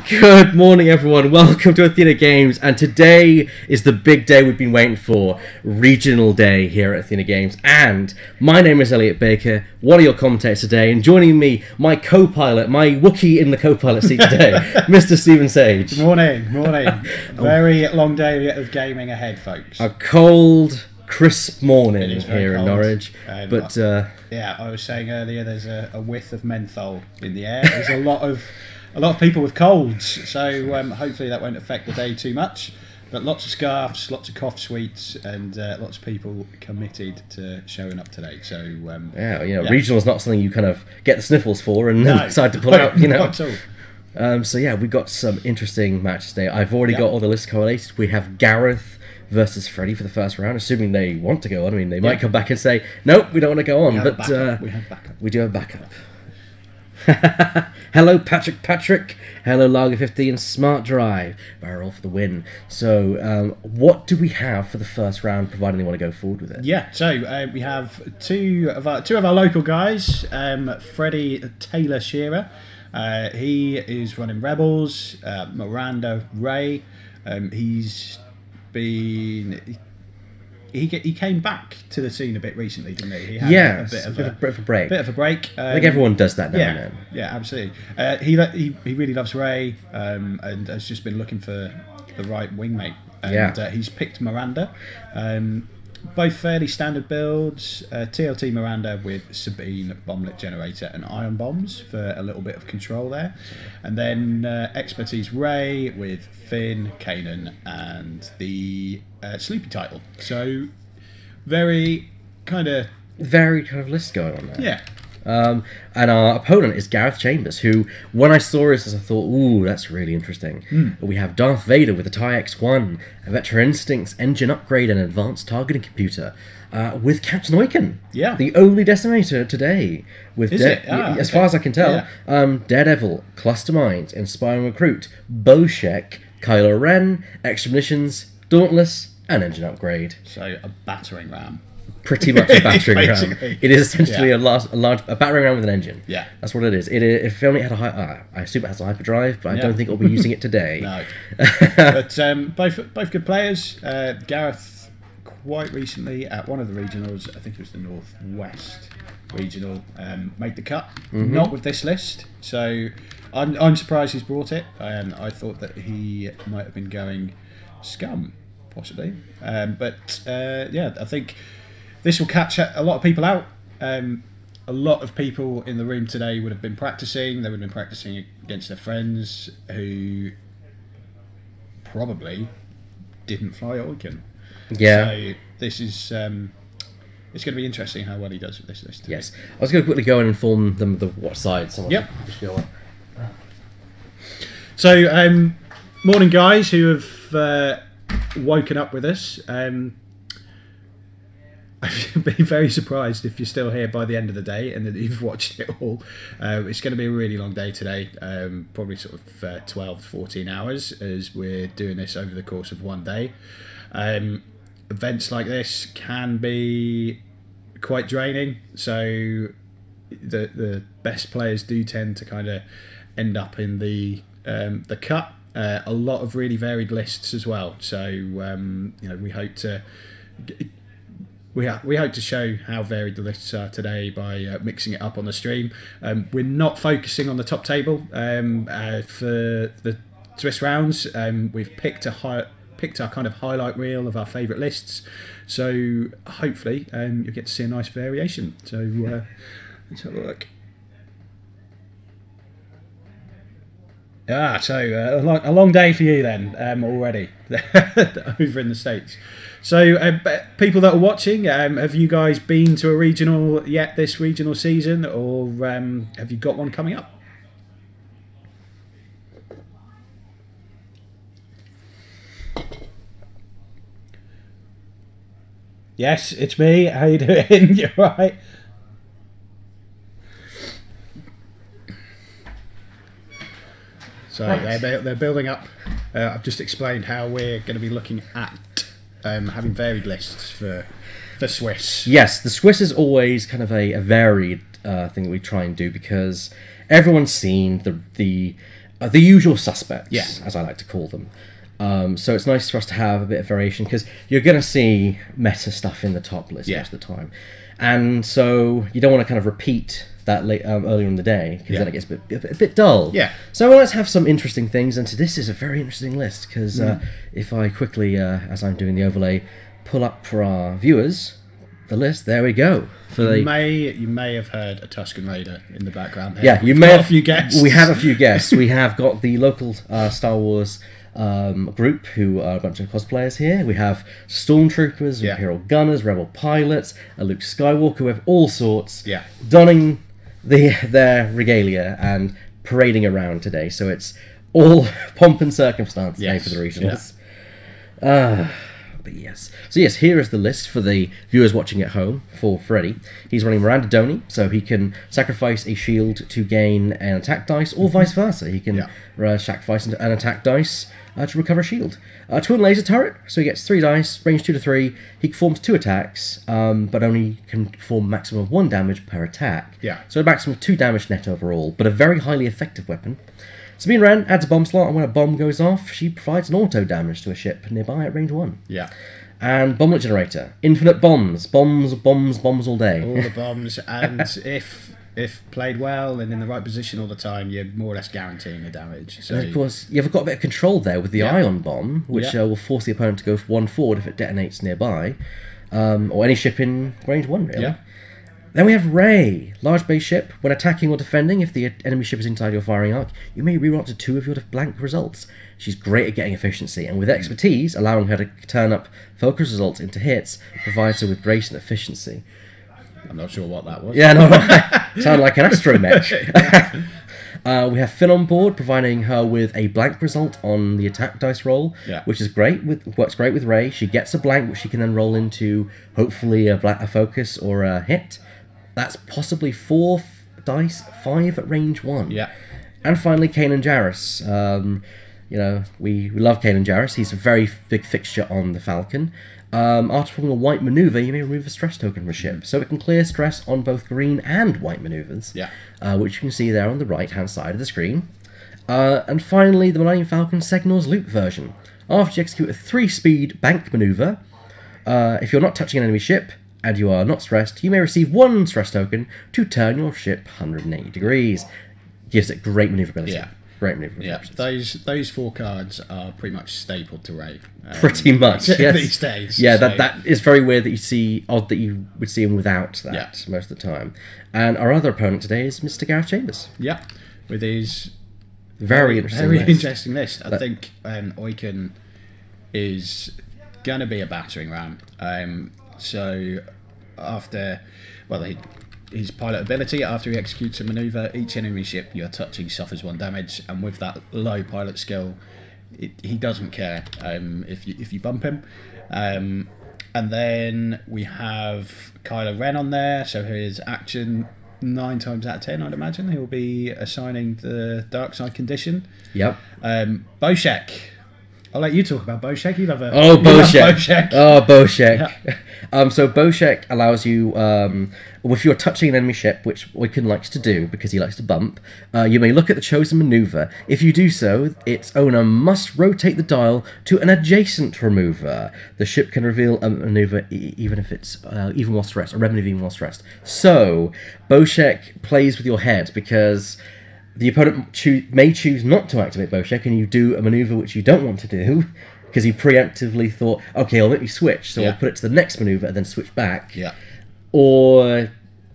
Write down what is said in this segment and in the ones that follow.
Good morning, everyone. Welcome to Athena Games, and today is the big day we've been waiting for, Regional Day here at Athena Games. And my name is Elliot Baker, one of your commentators today, and joining me, my co-pilot, my Wookiee in the co-pilot seat today, Mr. Stephen Sage. Morning. Very long day of gaming ahead, folks. A cold, crisp morning here in cold. Norwich, but yeah, I was saying earlier, there's a whiff of menthol in the air. There's a lot of people with colds, so hopefully that won't affect the day too much. But lots of scarves, lots of cough sweets, and lots of people committed to showing up today. So regional is not something you kind of get the sniffles for and then decide to pull out. Not at all. So yeah, we've got some interesting matches today. I've already got all the lists collated. We have Gareth versus Freddie for the first round, assuming they want to go on. I mean, they might come back and say, nope, we don't want to go on, but we have backup. We do have backup. Hello, Patrick. Hello, Lager 15. Smart Drive. Barrel for the win. So, what do we have for the first round, providing they want to go forward with it? Yeah, so we have two of our local guys. Freddie Taylor Shearer. He is running Rebels. Miranda Ray. He's been. He came back to the scene a bit recently, didn't he? He had a bit of a break. I think everyone does that now and then. then. Yeah, absolutely. He really loves Ray and has just been looking for the right wingmate. And he's picked Miranda. Both fairly standard builds. TLT Miranda with Sabine, Bomblet Generator and Ion Bombs for a little bit of control there. And then Expertise Ray with Finn, Kanan and the Sleepy title. So very kind of list going on there. Yeah. And our opponent is Gareth Chambers, who, when I saw this, I thought, ooh, that's really interesting. But we have Darth Vader with the TIE X1, a Veteran Instincts engine upgrade and advanced targeting computer, with Captain Oiken, the only decimator today. With as far as I can tell, Daredevil, Cluster Mines, Inspiring Recruit, Boshek, Kylo Ren, Extra Munitions, Dauntless, and engine upgrade. So a battering ram. Pretty much a battering ram. It is essentially a battering ram with an engine. Yeah, that's what it is. If it only had I assume it has a hyperdrive, but I don't think it'll be using it today. No, but both good players. Gareth quite recently at one of the regionals, I think it was the Northwest regional, made the cut. Not with this list, so I'm surprised he's brought it. I thought that he might have been going Scum possibly, but I think this will catch a lot of people out. A lot of people in the room today would have been practicing. They would have been practicing against their friends who probably didn't fly Oiken. Yeah. So this is it's going to be interesting how well he does with this list. Yes. I was going to quickly go and inform them of what side someone should go on. So, morning guys who have woken up with us. I'd be very surprised if you're still here by the end of the day and that you've watched it all. It's going to be a really long day today, probably sort of 12 to 14 hours as we're doing this over the course of one day. Events like this can be quite draining, so the best players do tend to kind of end up in the cut. A lot of really varied lists as well, so we hope to. We hope to show how varied the lists are today by mixing it up on the stream. We're not focusing on the top table for the Swiss rounds. We've picked our kind of highlight reel of our favourite lists. So hopefully you'll get to see a nice variation. So let's have a look. So a long day for you then already over in the States. So people that are watching, have you guys been to a regional yet this regional season, or have you got one coming up? Yes, it's me. How you doing? You're right. So they're building up. I've just explained how we're going to be looking at having varied lists for Swiss. Yes, the Swiss is always kind of a varied thing that we try and do, because everyone's seen the The usual suspects, Yeah. as I like to call them. So it's nice for us to have a bit of variation, because you're going to see meta stuff in the top list most of the time. And so you don't want to kind of repeat that earlier in the day, because then it gets a bit dull. Yeah. So let's have some interesting things, and this is a very interesting list, because if I quickly, as I'm doing the overlay, pull up for our viewers the list, there we go. You may have heard a Tusken Raider in the background. Yeah, you We've may got have a few guests. We have a few guests. We have got the local Star Wars group, who are a bunch of cosplayers here. We have stormtroopers, Imperial gunners, rebel pilots, a Luke Skywalker. We have all sorts donning their regalia and parading around today. So it's all pomp and circumstance today for the regionals. But yes. So yes, here is the list for the viewers watching at home for Freddy. He's running Miranda Doney, so he can sacrifice a shield to gain an attack dice, or vice versa. He can sacrifice an attack dice to recover a shield. Twin laser turret, so he gets 3 dice, range 2 to 3. He performs 2 attacks, but only can perform maximum of 1 damage per attack. So a maximum of 2 damage net overall, but a very highly effective weapon. Sabine Wren adds a bomb slot, and when a bomb goes off, she provides an auto damage to a ship nearby at range 1. And bomblet generator, infinite bombs, bombs all day. All the bombs, and if played well and in the right position all the time, you're more or less guaranteeing the damage. So, and of course, you've got a bit of control there with the ion bomb, which will force the opponent to go 1 forward if it detonates nearby, or any ship in range 1, really. Then we have Rey, large base ship. When attacking or defending, if the enemy ship is inside your firing arc, you may reroll up to 2 of your blank results. She's great at getting efficiency, and with expertise, allowing her to turn up focus results into hits, provides her with grace and efficiency. I'm not sure what that was. Yeah, no, sound like an astromech. We have Finn on board, providing her with a blank result on the attack dice roll, which is great. Works great with Rey. She gets a blank, which she can then roll into hopefully a focus or a hit. That's possibly 4 dice, 5 at range 1. And finally, Kanan Jarrus. You know, we love Kanan Jarrus. He's a very big fixture on the Falcon. After performing a white maneuver, you may remove a stress token from a ship, so it can clear stress on both green and white maneuvers, which you can see there on the right-hand side of the screen. And finally, the Millennium Falcon Segnors Loop version. After you execute a 3-speed bank maneuver, if you're not touching an enemy ship, and you are not stressed, you may receive 1 stress token to turn your ship 180 degrees. Gives it great maneuverability. Great maneuverability. Those 4 cards are pretty much stapled to Rey. Pretty much, yes. These days. Yeah, so. that is very weird that you see, odd that you would see him without that most of the time. And our other opponent today is Mr. Gareth Chambers. With his very interesting list. I think Oiken is going to be a battering ram. So after, his pilot ability, after he executes a maneuver, each enemy ship you're touching suffers 1 damage, and with that low pilot skill, he doesn't care if you bump him. And then we have Kylo Ren on there, so his action 9 times out of 10, I'd imagine he'll be assigning the dark side condition. Boshek. I'll let you talk about Boshek. You love a Boshek. So Boshek allows you, if you're touching an enemy ship, which Oiken likes to do because he likes to bump, you may look at the chosen maneuver. If you do so, its owner must rotate the dial to an adjacent remover. The ship can reveal a maneuver even if it's even while stressed, a red maneuver even while stressed. So Boshek plays with your head because the opponent may choose not to activate Boshek, and you do a maneuver which you don't want to do because you preemptively thought, okay, I'll let you switch, so I'll put it to the next maneuver and then switch back. Or,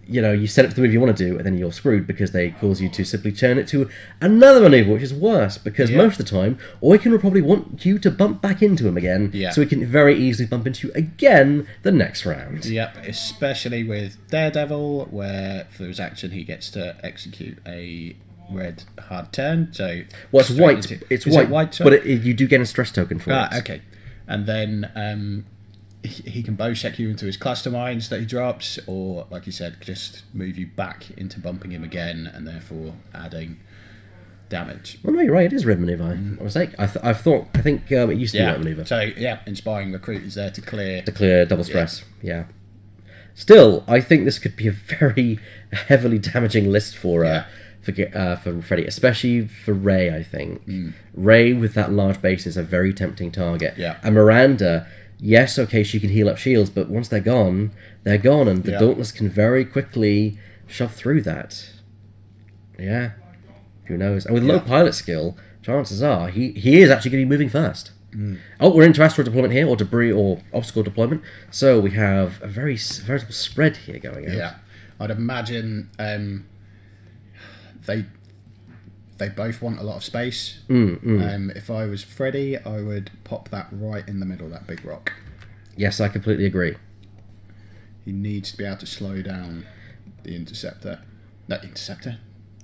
you know, you set it to the move you want to do, and then you're screwed because they cause you to simply turn it to another maneuver, which is worse because most of the time, Oiken will probably want you to bump back into him again, so he can very easily bump into you again the next round. Especially with Daredevil, where for his action he gets to execute a red hard turn. So it's white, but you do get a stress token for it. Okay. And then he can Boshek you into his cluster mines that he drops, or like you said, just move you back into bumping him again, and therefore adding damage. Well, no, you're right. It is red maneuver. I was like, I think it used to be red maneuver. So inspiring recruit is there to clear double stress. Still, I think this could be a very heavily damaging list for for Freddy, especially for Ray. I think Ray with that large base is a very tempting target. Yeah. And Miranda, yes, okay, she can heal up shields, but once they're gone, and the Dauntless can very quickly shove through that. Yeah, who knows? And with low pilot skill, chances are he is actually going to be moving first. Oh, we're into asteroid deployment here, or debris or obstacle deployment. So we have a veritable spread here going on. Yeah, I'd imagine they both want a lot of space. If I was Freddy, I would pop that right in the middle of that big rock. Yes, I completely agree. He needs to be able to slow down the interceptor. Not interceptor,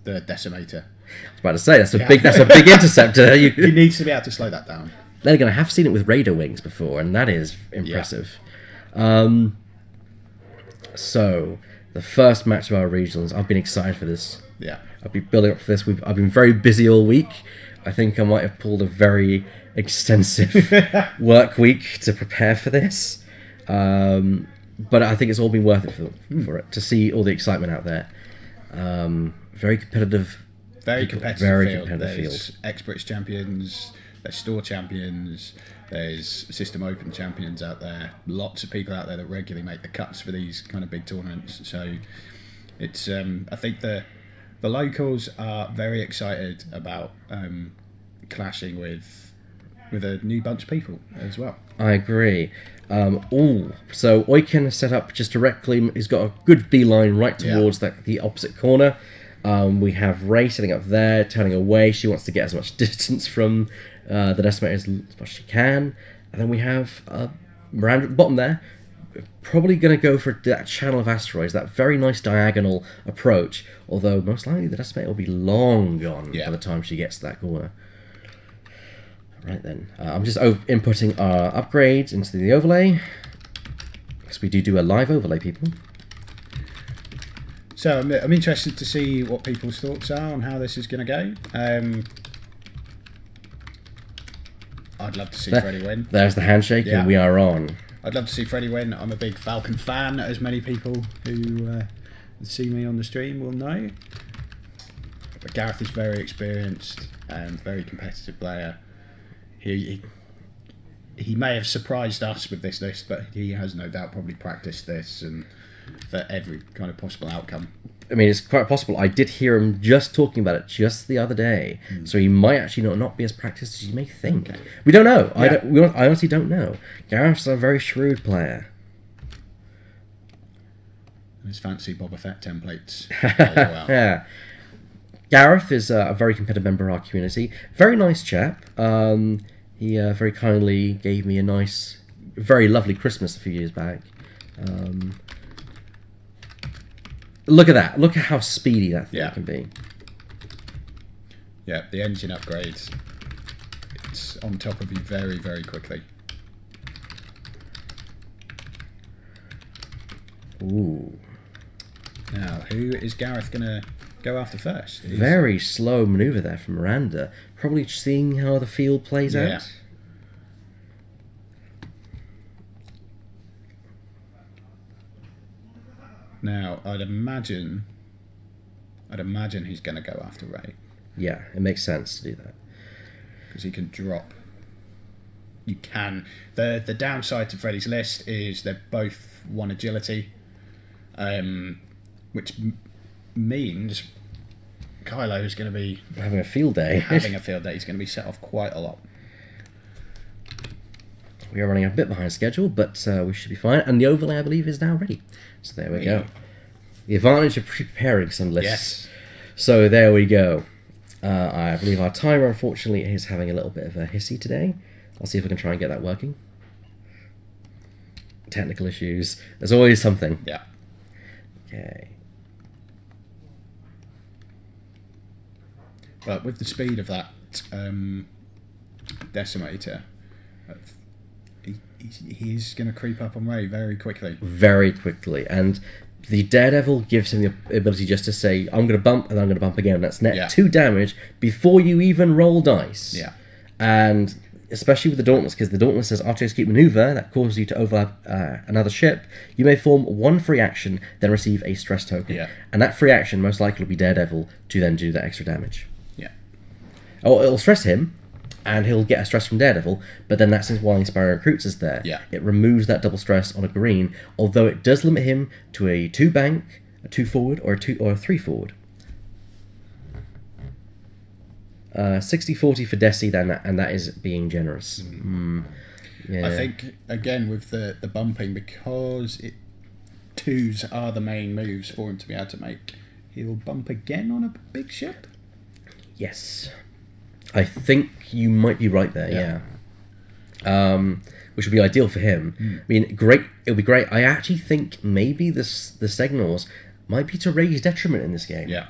the decimator. I was about to say that's a big interceptor. He needs to be able to slow that down. Then again, I have seen it with radar wings before, and that is impressive. Yeah. So, the first match of our regionals, I've been excited for this. Yeah. I've been building up for this. I've been very busy all week. I think I might have pulled a very extensive work week to prepare for this. But I think it's all been worth it for it, to see all the excitement out there. Very competitive. Very competitive field. There's field. Ex-British champions, there's store champions, there's System Open champions out there. Lots of people out there that regularly make the cuts for these kind of big tournaments. So it's I think the locals are very excited about clashing with a new bunch of people as well. I agree. So Oiken has set up just directly. He's got a good beeline right towards the opposite corner. We have Ray setting up there, turning away. She wants to get as much distance from the Decimator as much as she can. And then we have Miranda at the bottom there, probably going to go for that channel of asteroids, that very nice diagonal approach, although most likely the Decimator will be long gone by the time she gets to that corner. Right then, I'm just inputting our upgrades into the overlay, because we do a live overlay, people. So I'm interested to see what people's thoughts are on how this is going to go. I'd love to see Freddy win. There's the handshake, and we are on. I'd love to see Freddy win. I'm a big Falcon fan, as many people who see me on the stream will know. But Gareth is very experienced and very competitive player. He may have surprised us with this list, but he has no doubt probably practiced this and for every kind of possible outcome. I mean, it's quite possible. I did hear him just talking about it just the other day, so he might actually not be as practiced as you may think. Okay. We don't know. Yeah. I honestly don't know. Gareth's a very shrewd player. And his fancy Boba Fett templates as well. Yeah. Gareth is a very competitive member of our community. Very nice chap. He very kindly gave me a nice, very lovely Christmas a few years back. Look at that. Look at how speedy that thing can be. Yeah, the engine upgrades. It's on top of you very, very quickly. Ooh. Now, who is Gareth going to go after first? Very slow manoeuvre there from Miranda. Probably seeing how the field plays out. Now, I'd imagine he's going to go after Ray. Yeah, it makes sense to do that. Because he can drop. You can. The downside to Freddy's list is they both want agility, which means Kylo is going to be having a field day. He's going to be set off quite a lot. We are running a bit behind schedule, but we should be fine. And the overlay, I believe, is now ready. So there we go. The advantage of preparing some lists. Yes. So there we go. I believe our timer, unfortunately, is having a little bit of a hissy today. I'll see if I can try and get that working. Technical issues. There's always something. Yeah. Okay. But with the speed of that decimator, he's going to creep up on Ray very quickly. Very quickly. And the Daredevil gives him the ability just to say, I'm going to bump, and I'm going to bump again. That's net 2 damage before you even roll dice. Yeah. And especially with the Dauntless, because the Dauntless says after execute maneuver that causes you to overlap another ship, you may form one free action, then receive a stress token. Yeah. And that free action most likely will be Daredevil to then do that extra damage. Yeah. Oh, it'll stress him, and he'll get a stress from Daredevil, but then that's while Inspiring Recruits is there. Yeah. It removes that double stress on a green, although it does limit him to a 2 bank, a 2 forward, or a 3 forward. 60-40 for Desi, then, and that is being generous. Yeah. I think, again, with the bumping, because twos are the main moves for him to be able to make, he'll bump again on a big ship? Yes. I think you might be right there, yeah. Which would be ideal for him. I mean, great. It'll be great. I actually think maybe the Signals might be to Ray's detriment in this game. Yeah.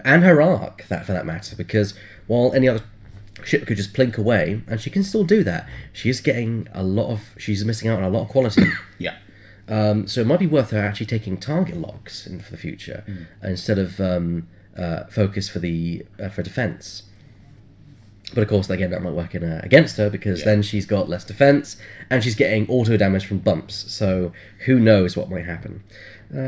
And her arc, for that matter, because while any other ship could just plink away, and she can still do that, she's getting she's missing out on a lot of quality. Yeah. So it might be worth her actually taking target locks for the future instead of focus for defense. But of course, again, that might work against her, because then she's got less defense and she's getting auto damage from bumps. So who knows what might happen.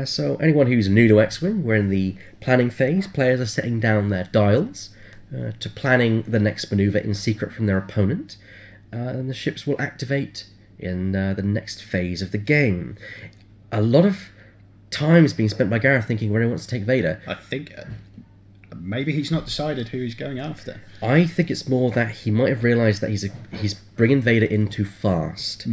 So anyone who's new to X-Wing, we're in the planning phase. Players are setting down their dials to planning the next maneuver in secret from their opponent. And the ships will activate in the next phase of the game. A lot of time is being spent by Gareth thinking where he wants to take Vader. I think maybe he's not decided who he's going after. I think it's more that he might have realised that he's bringing Vader in too fast.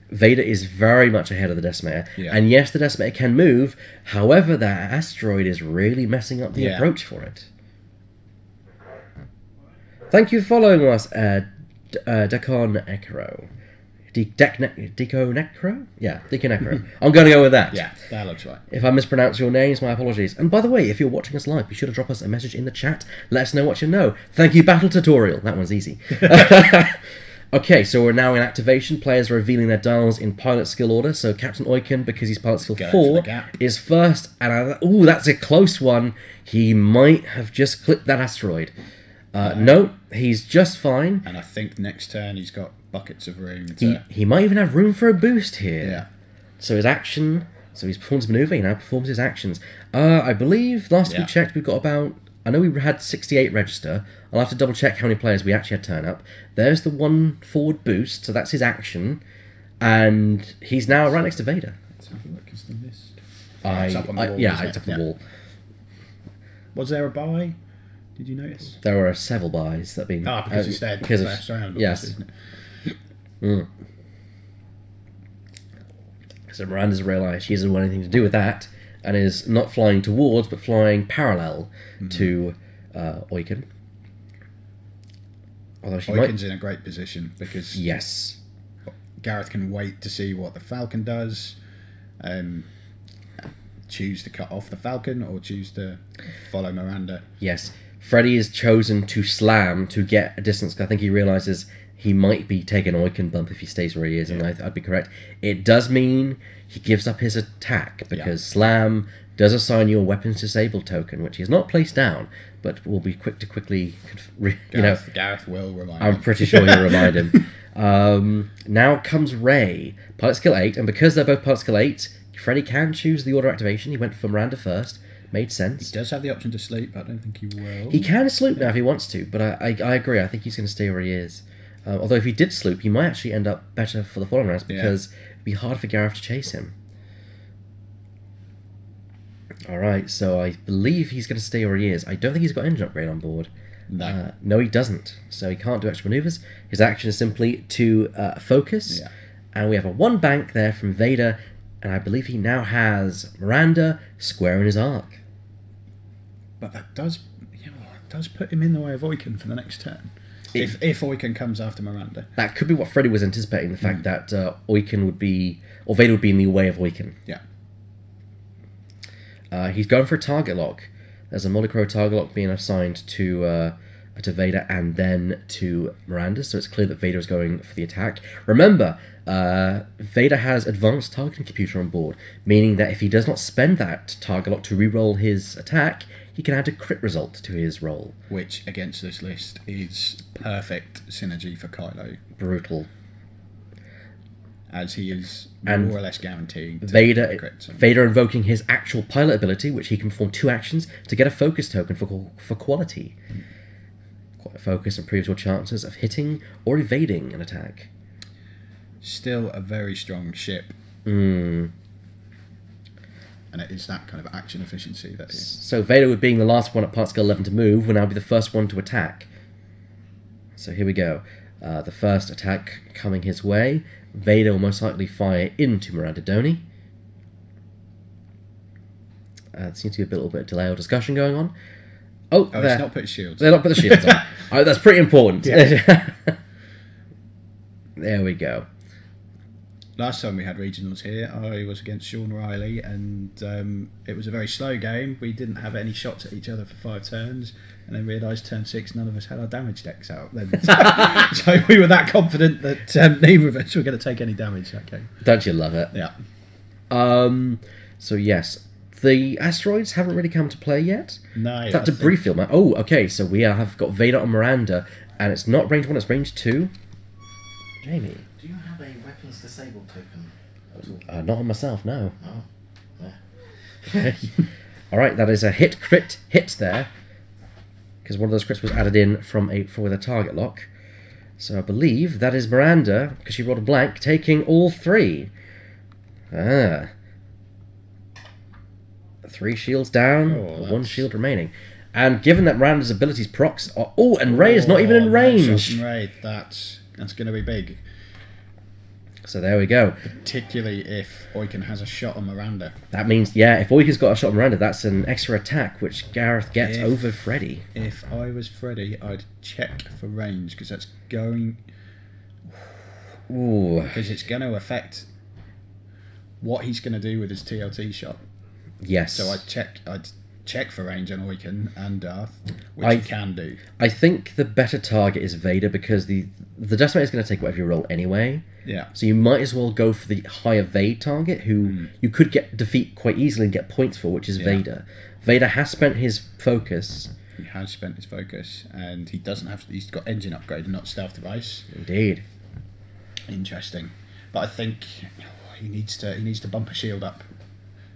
Vader is very much ahead of the Decimator. Yeah. And yes, the Decimator can move, however, that asteroid is really messing up the approach for it. Thank you for following us, Decon Necro. Deco Necro? Yeah, Deco Necro. I'm going to go with that. Yeah, that looks right. If I mispronounce your names, my apologies. And by the way, if you're watching us live, be sure to drop us a message in the chat. Let us know what you know. Thank you, Battle Tutorial. That one's easy. Okay, so we're now in activation. Players are revealing their dials in pilot skill order. So Captain Oiken, because he's pilot skill 4, is first. And that's a close one. He might have just clipped that asteroid. No, he's just fine. And I think next turn he's got buckets of room. He might even have room for a boost here. Yeah. So his action, so he's performed his maneuver, he now performs his actions. I believe last we checked, we've got about, I know we had 68 register. I'll have to double check how many players we actually had turn up. There's the 1 forward boost, so that's his action. And he's now right next to Vader. Let's have a look, is the list? It's up on the wall. Yeah, it's up on the wall. Was there a buy? Did you notice? There were several buys that have been... because you stayed because first round. Yes. Isn't it? So Miranda's realised she doesn't want anything to do with that, and is not flying towards, but flying parallel to Oiken. Although Oiken's in a great position, because yes, Gareth can wait to see what the Falcon does, choose to cut off the Falcon, or choose to follow Miranda. Yes, Freddy is chosen to slam to get a distance, because I think he realises he might be taking an Oiken bump if he stays where he is, and I'd be correct. It does mean he gives up his attack, because slam does assign you a weapons disabled token, which he has not placed down, but will be quick to quickly, Gareth will remind him. I'm pretty sure he'll remind him. Now comes Ray, pilot skill 8, and because they're both pilot skill 8, Freddy can choose the order activation. He went for Miranda first. Made sense. He does have the option to sleep, but I don't think he will. He can sloop now if he wants to, but I agree. I think he's going to stay where he is. Although if he did sloop, he might actually end up better for the following rounds, because it'd be hard for Gareth to chase him. Alright, so I believe he's going to stay where he is. I don't think he's got engine upgrade on board. No. No, he doesn't. So he can't do extra maneuvers. His action is simply to focus. Yeah. And we have a 1 bank there from Vader, and I believe he now has Miranda square in his arc. But that does put him in the way of Oiken for the next turn. If Oiken comes after Miranda. That could be what Freddy was anticipating, the fact that Oiken would be, or Vader would be in the way of Oiken. Yeah. He's going for a target lock. There's a multi-crow target lock being assigned to Vader and then to Miranda, so it's clear that Vader is going for the attack. Remember, Vader has advanced targeting computer on board, meaning that if he does not spend that target lock to re-roll his attack, he can add a crit result to his roll. Which, against this list, is perfect synergy for Kylo. Brutal. As he is And more or less guaranteed Vader invoking his actual pilot ability, which he can perform 2 actions to get a focus token for quality. Focus improves your chances of hitting or evading an attack. Still a very strong ship. Mm. And it is that kind of action efficiency that is. So Vader, with being the last one at part skill 11 to move, will now be the first one to attack. So here we go. The first attack coming his way. Vader will most likely fire into Miranda Doney. There seems to be a little bit of delay or discussion going on. Oh, it's not put shields. They're not put the shields on. Oh, that's pretty important. Yeah. There we go. Last time we had regionals here, I was against Sean Riley, and it was a very slow game. We didn't have any shots at each other for 5 turns, and then realised turn 6 none of us had our damage decks out. Then, so we were that confident that neither of us were going to take any damage that game. Don't you love it? Yeah. So yes, the asteroids haven't really come to play yet. No. That debris field, man. Oh, okay. So we have got Vader on Miranda, and it's not range 1; it's range 2. Jamie. Do you have a weapons disabled token at all? Not on myself, no. Oh, yeah. Alright, that is a crit hit there. Because one of those crits was added in with a target lock. So I believe that is Miranda, because she rolled a blank, taking all 3. 3 shields down, 1 shield remaining. And given that Miranda's abilities procs are... Oh, and Rey is not even in range! No, Rey, that's going to be big. So there we go. Particularly if Oiken has a shot on Miranda. That means, yeah, if Oiken's got a shot on Miranda, that's an extra attack, which Gareth gets over Freddy. If I was Freddy, I'd check for range, because that's going... Ooh. Because it's going to affect what he's going to do with his TLT shot. Yes. So I'd check for range on Oiken and Darth, which he can do. I think the better target is Vader, because the Decimator is going to take whatever you roll anyway. Yeah. So you might as well go for the higher Vade target, who you could defeat quite easily and get points for, which is Vader. Vader has spent his focus. He has spent his focus, and he doesn't have. He's got engine upgrade and not stealth device. Indeed. Interesting, but I think he needs to bump a shield up.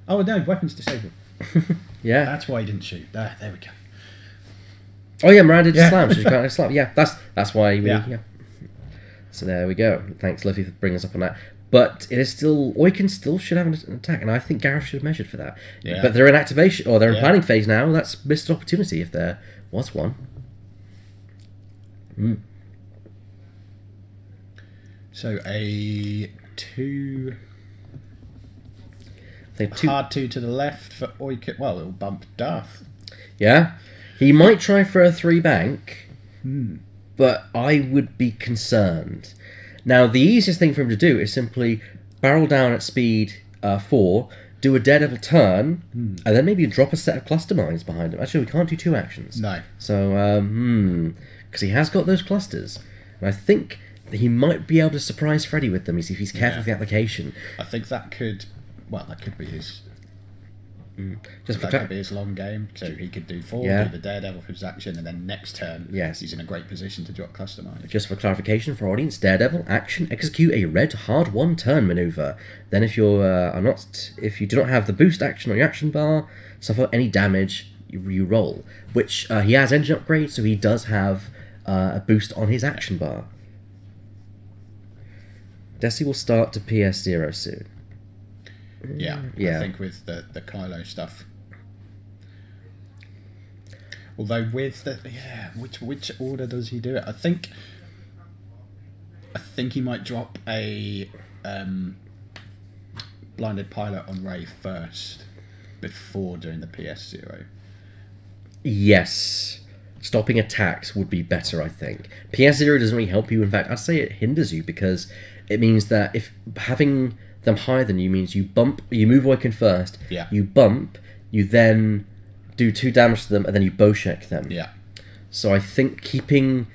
Oh no, weapons disabled. Yeah. That's why he didn't shoot. There we go. Oh yeah, Miranda just slammed. So she can't slam. Yeah, that's why. Yeah. So there we go. Thanks, Luffy, for bringing us up on that. But it is still... Oiken still should have an attack, and I think Gareth should have measured for that. Yeah. But they're in activation, or they're in planning phase now. That's missed opportunity if there was one. So a 2... Two. Hard 2 to the left for Oiken. Well, it'll bump Darth. Yeah. He might try for a 3 bank, but I would be concerned. Now, the easiest thing for him to do is simply barrel down at speed 4, do a Daredevil turn, and then maybe drop a set of cluster mines behind him. Actually, we can't do 2 actions. No. So, because he has got those clusters. And I think that he might be able to surprise Freddy with them if he's careful with the application. I think that could... Well, that could be his... That could be his long game. So he could do 4, do the Daredevil for his action, and then next turn he's in a great position to drop cluster mines. Just for clarification for audience, Daredevil action, execute a red hard 1 turn maneuver. Then if you do not have the boost action on your action bar, suffer any damage, you roll. Which he has engine upgrade, so he does have a boost on his action bar. Desi will start to PS0 soon. Yeah, I think with the Kylo stuff. Although with the which order does he do it? I think he might drop a blinded pilot on Rey first before doing the PS0. Yes. Stopping attacks would be better, I think. PS0 doesn't really help you. In fact, I'd say it hinders you, because it means that if having them higher than you means you move Oiken first, you bump, you then do 2 damage to them, and then you bow check them. Yeah. So I think keeping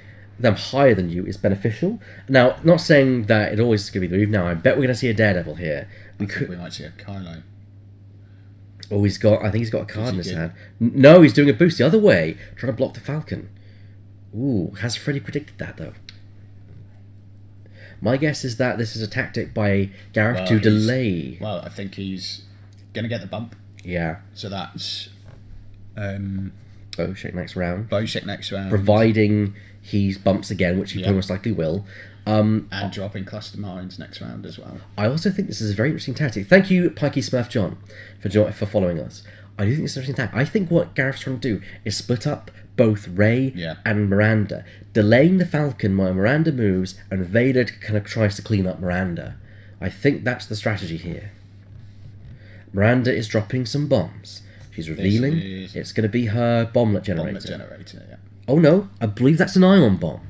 them higher than you is beneficial. Now, not saying that it always is going to be the move. Now, I bet we're going to see a Daredevil here. We might see a Kylo. Oh, I think he's got a card in his hand. No, he's doing a boost the other way, trying to block the Falcon. Ooh, has Freddy predicted that, though? My guess is that this is a tactic by Gareth to delay. Well, I think he's going to get the bump. Yeah. So that's... Bowsheck next round. Bowsheck next round. Providing he bumps again, which he most likely will. And dropping cluster mines next round as well. I also think this is a very interesting tactic. Thank you, Pikey Smurf John, for following us. I do think it's an interesting tactic. I think what Gareth's trying to do is split up both Rey and Miranda, delaying the Falcon while Miranda moves, and Vader kind of tries to clean up Miranda. I think that's the strategy here. Miranda is dropping some bombs. She's revealing it's going to be her bomblet generator. Yeah. Oh no, I believe that's an ion bomb.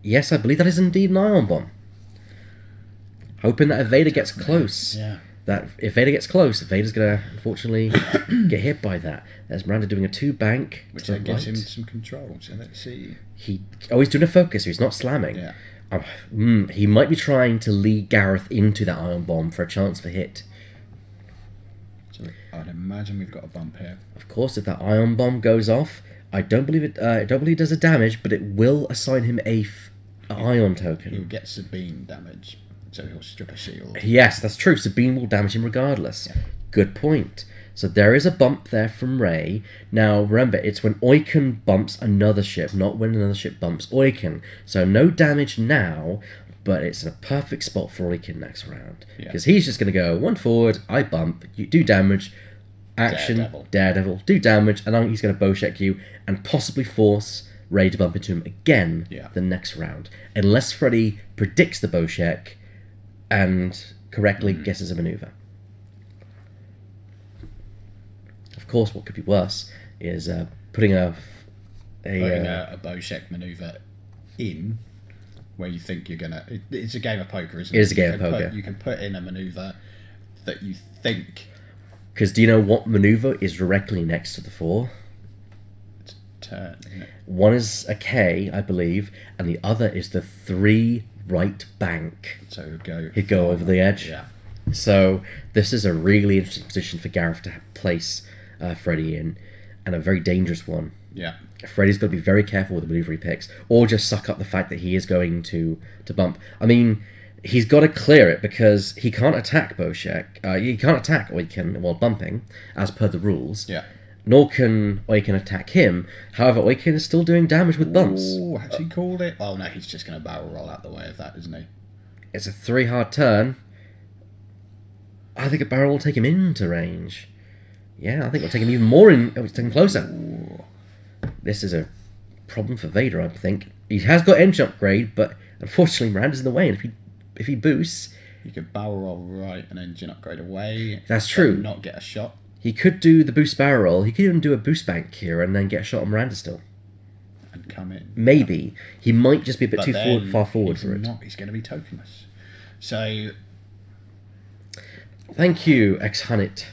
Yes, I believe that is indeed an ion bomb. Hoping that if Vader gets close, if Vader gets close, Vader's going to unfortunately get hit by that. There's Miranda doing a 2-bank, which then gives him some control. So let's see. He's doing a focus, so he's not slamming. Yeah. He might be trying to lead Gareth into that ion bomb for a chance for hit. So I'd imagine we've got a bump here. Of course, if that ion bomb goes off, I don't believe it does a damage, but it will assign him a ion token. He'll get Sabine damage, so he'll strip a shield. Yes, that's true. Sabine will damage him regardless. Yeah. Good point. So there is a bump there from Rey. Now, remember, it's when Oiken bumps another ship, not when another ship bumps Oiken. So no damage now, but it's in a perfect spot for Oiken next round. Because he's just going to go 1 forward, I bump, you do damage, action, Daredevil, do damage, and then he's going to bowsheck you and possibly force Rey to bump into him again the next round. Unless Freddy predicts the bowsheck and correctly guesses a maneuver. Of course, what could be worse is putting a bowsheck maneuver in where you think you're gonna. It's a game of poker, isn't it? It is a game of poker. You can put in a maneuver that you think. Because do you know what maneuver is directly next to the 4? It's a turn, isn't it? One is a K, I believe, and the other is the 3 right bank. So he'd go over the edge. Yeah. So this is a really interesting position for Gareth to place Freddy in, and a very dangerous one. Yeah. Freddy's got to be very careful with the maneuver he picks, or just suck up the fact that he is going to bump. I mean, he's got to clear it because he can't attack Bowsheck. He can't attack Oiken while bumping, as per the rules. Yeah. Nor can Oiken attack him. However, Oiken is still doing damage with bumps. Oh, has he called it? Oh no, he's just going to barrel roll out the way of that, isn't he? It's a 3 hard turn. I think a barrel will take him into range. Yeah, I think it'll take him even more in. Oh, it's taking closer. Ooh. This is a problem for Vader, I think. He has got engine upgrade, but unfortunately Miranda's in the way, and if he boosts... He could barrel roll right and engine upgrade away. That's true. And not get a shot. He could do the boost barrel roll. He could even do a boost bank here and then get a shot on Miranda still. And come in. Maybe. He might just be a bit far forward for it. He's going to be tokenless. So... Thank you, X-Hunit.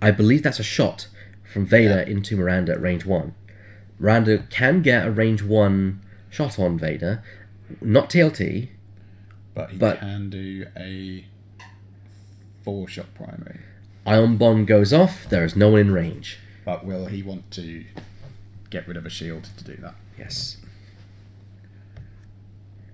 I believe that's a shot from Vader into Miranda at range 1. Miranda can get a range 1 shot on Vader, not TLT. But he can do a 4-shot primary. Ion Bomb goes off, there is no one in range. But will he want to get rid of a shield to do that? Yes.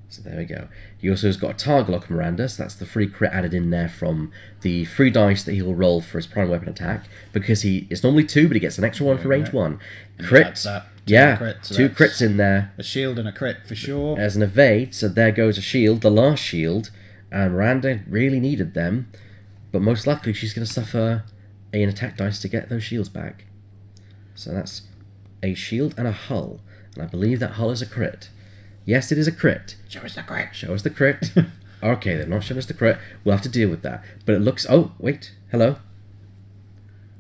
So there we go. He also has got a target lock Miranda, so that's the free crit added in there from the 3 dice that he'll roll for his prime weapon attack. Because it's normally 2, but he gets an extra 1 for range 1. Crit. Two crits in there. A shield and a crit for sure. As an evade, so there goes a shield, the last shield. And Miranda really needed them. But most likely she's going to suffer an attack dice to get those shields back. So that's a shield and a hull. And I believe that hull is a crit. Yes, it is a crit. Show us the crit. Show us the crit. Okay, they're not showing us the crit. We'll have to deal with that. But it looks... Oh, wait. Hello.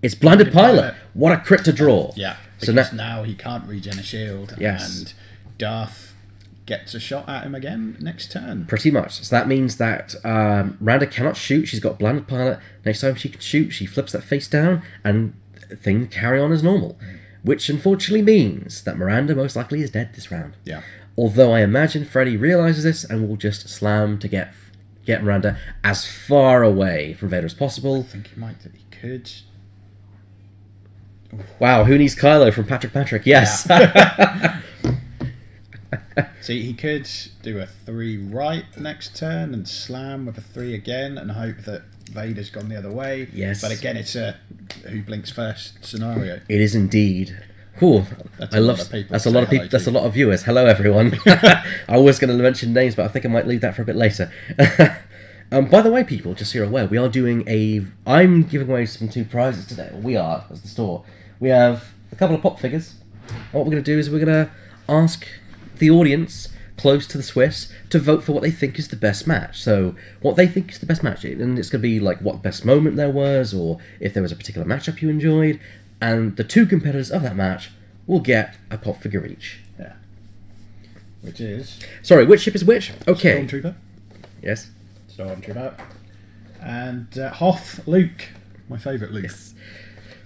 It's Blinded Pilot. What a crit to draw. Yeah, because now he can't regen a shield. Yes. And Darth gets a shot at him again next turn. Pretty much. So that means that Miranda cannot shoot. She's got Blinded Pilot. Next time she can shoot, she flips that face down and things carry on as normal. which unfortunately means that Miranda most likely is dead this round. Yeah. Although I imagine Freddy realizes this and will just slam to get Miranda as far away from Vader as possible. I think he could. Wow, who needs Kylo from Patrick? Yes. Yeah. See, he could do a 3 right next turn and slam with a 3 again and hope that Vader's gone the other way. Yes. But again, it's a who blinks first scenario. It is indeed. Cool. That's a lot of people. That's a lot of people. That's a lot of viewers. Hello, everyone. I was going to mention names, but I think I might leave that for a bit later. By the way, people, just so you're aware, we are doing I'm giving away some 2 prizes today. We are, as the store. We have a couple of pop figures. And what we're going to do is we're going to ask the audience close to the Swiss to vote for what they think is the best match. So what they think is the best match, and it's going to be like what best moment there was, or if there was a particular matchup you enjoyed, and the 2 competitors of that match will get a pop figure each. Yeah. Which is... Sorry, which ship is which? Okay. Stormtrooper. Yes. Stormtrooper. And Hoth Luke. My favourite Luke. Yes.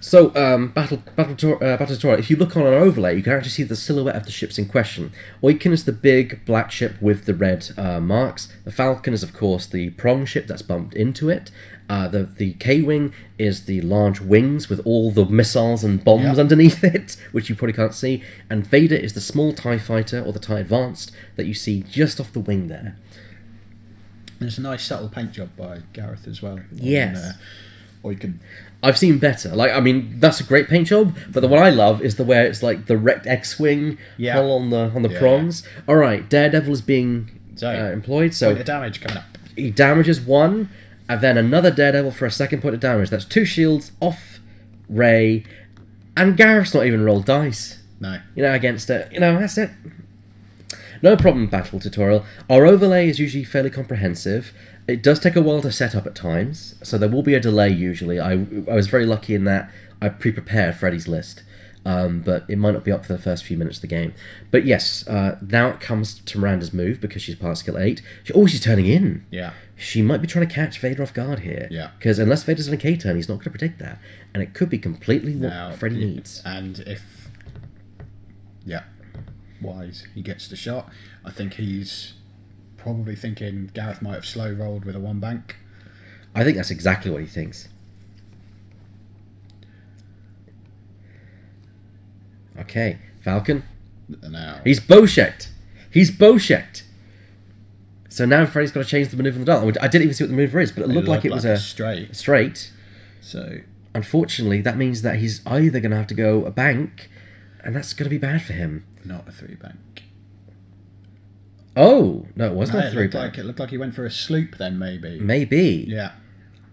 So, Battle Tutorial, if you look on an overlay, you can actually see the silhouette of the ships in question. Oiken is the big black ship with the red marks. The Falcon is, of course, the prong ship that's bumped into it. The K-Wing is the large wings with all the missiles and bombs underneath it, which you probably can't see. And Vader is the small TIE Fighter, or the TIE Advanced, that you see just off the wing there. There's a nice subtle paint job by Gareth as well. Yes. Oiken. I've seen better. That's a great paint job, but the one I love is the where it's like the wrecked X-wing hull on the prongs. All right, Daredevil is being employed, so point of damage coming up. He damages 1, and then another Daredevil for a 2nd point of damage. That's 2 shields off Rey, and Gareth's not even rolled dice. No, against it. That's it. No problem, Battle Tutorial. Our overlay is usually fairly comprehensive. It does take a while to set up at times, so there will be a delay usually. I was very lucky in that I pre-prepared Freddy's list, but it might not be up for the first few minutes of the game. But yes, now it comes to Miranda's move because she's past skill 8. She's turning in. Yeah. She might be trying to catch Vader off guard here. Yeah. Because unless Vader's on a K turn, he's not going to predict that. And it could be completely what Freddy needs. And if... Yeah. Wise, he gets the shot. I think he's... probably thinking Gareth might have slow rolled with a 1 bank. I think that's exactly what he thinks. Okay, Falcon. Now he's bow-checked. So now Freddy's got to change the maneuver in the dark. I didn't even see what the maneuver is, but it looked like it was a straight. So unfortunately, that means that he's either going to have to go a bank, and that's going to be bad for him. Not a 3 bank. Oh, no, it wasn't a 3 bank. It looked like he went for a sloop then, maybe. Maybe. Yeah.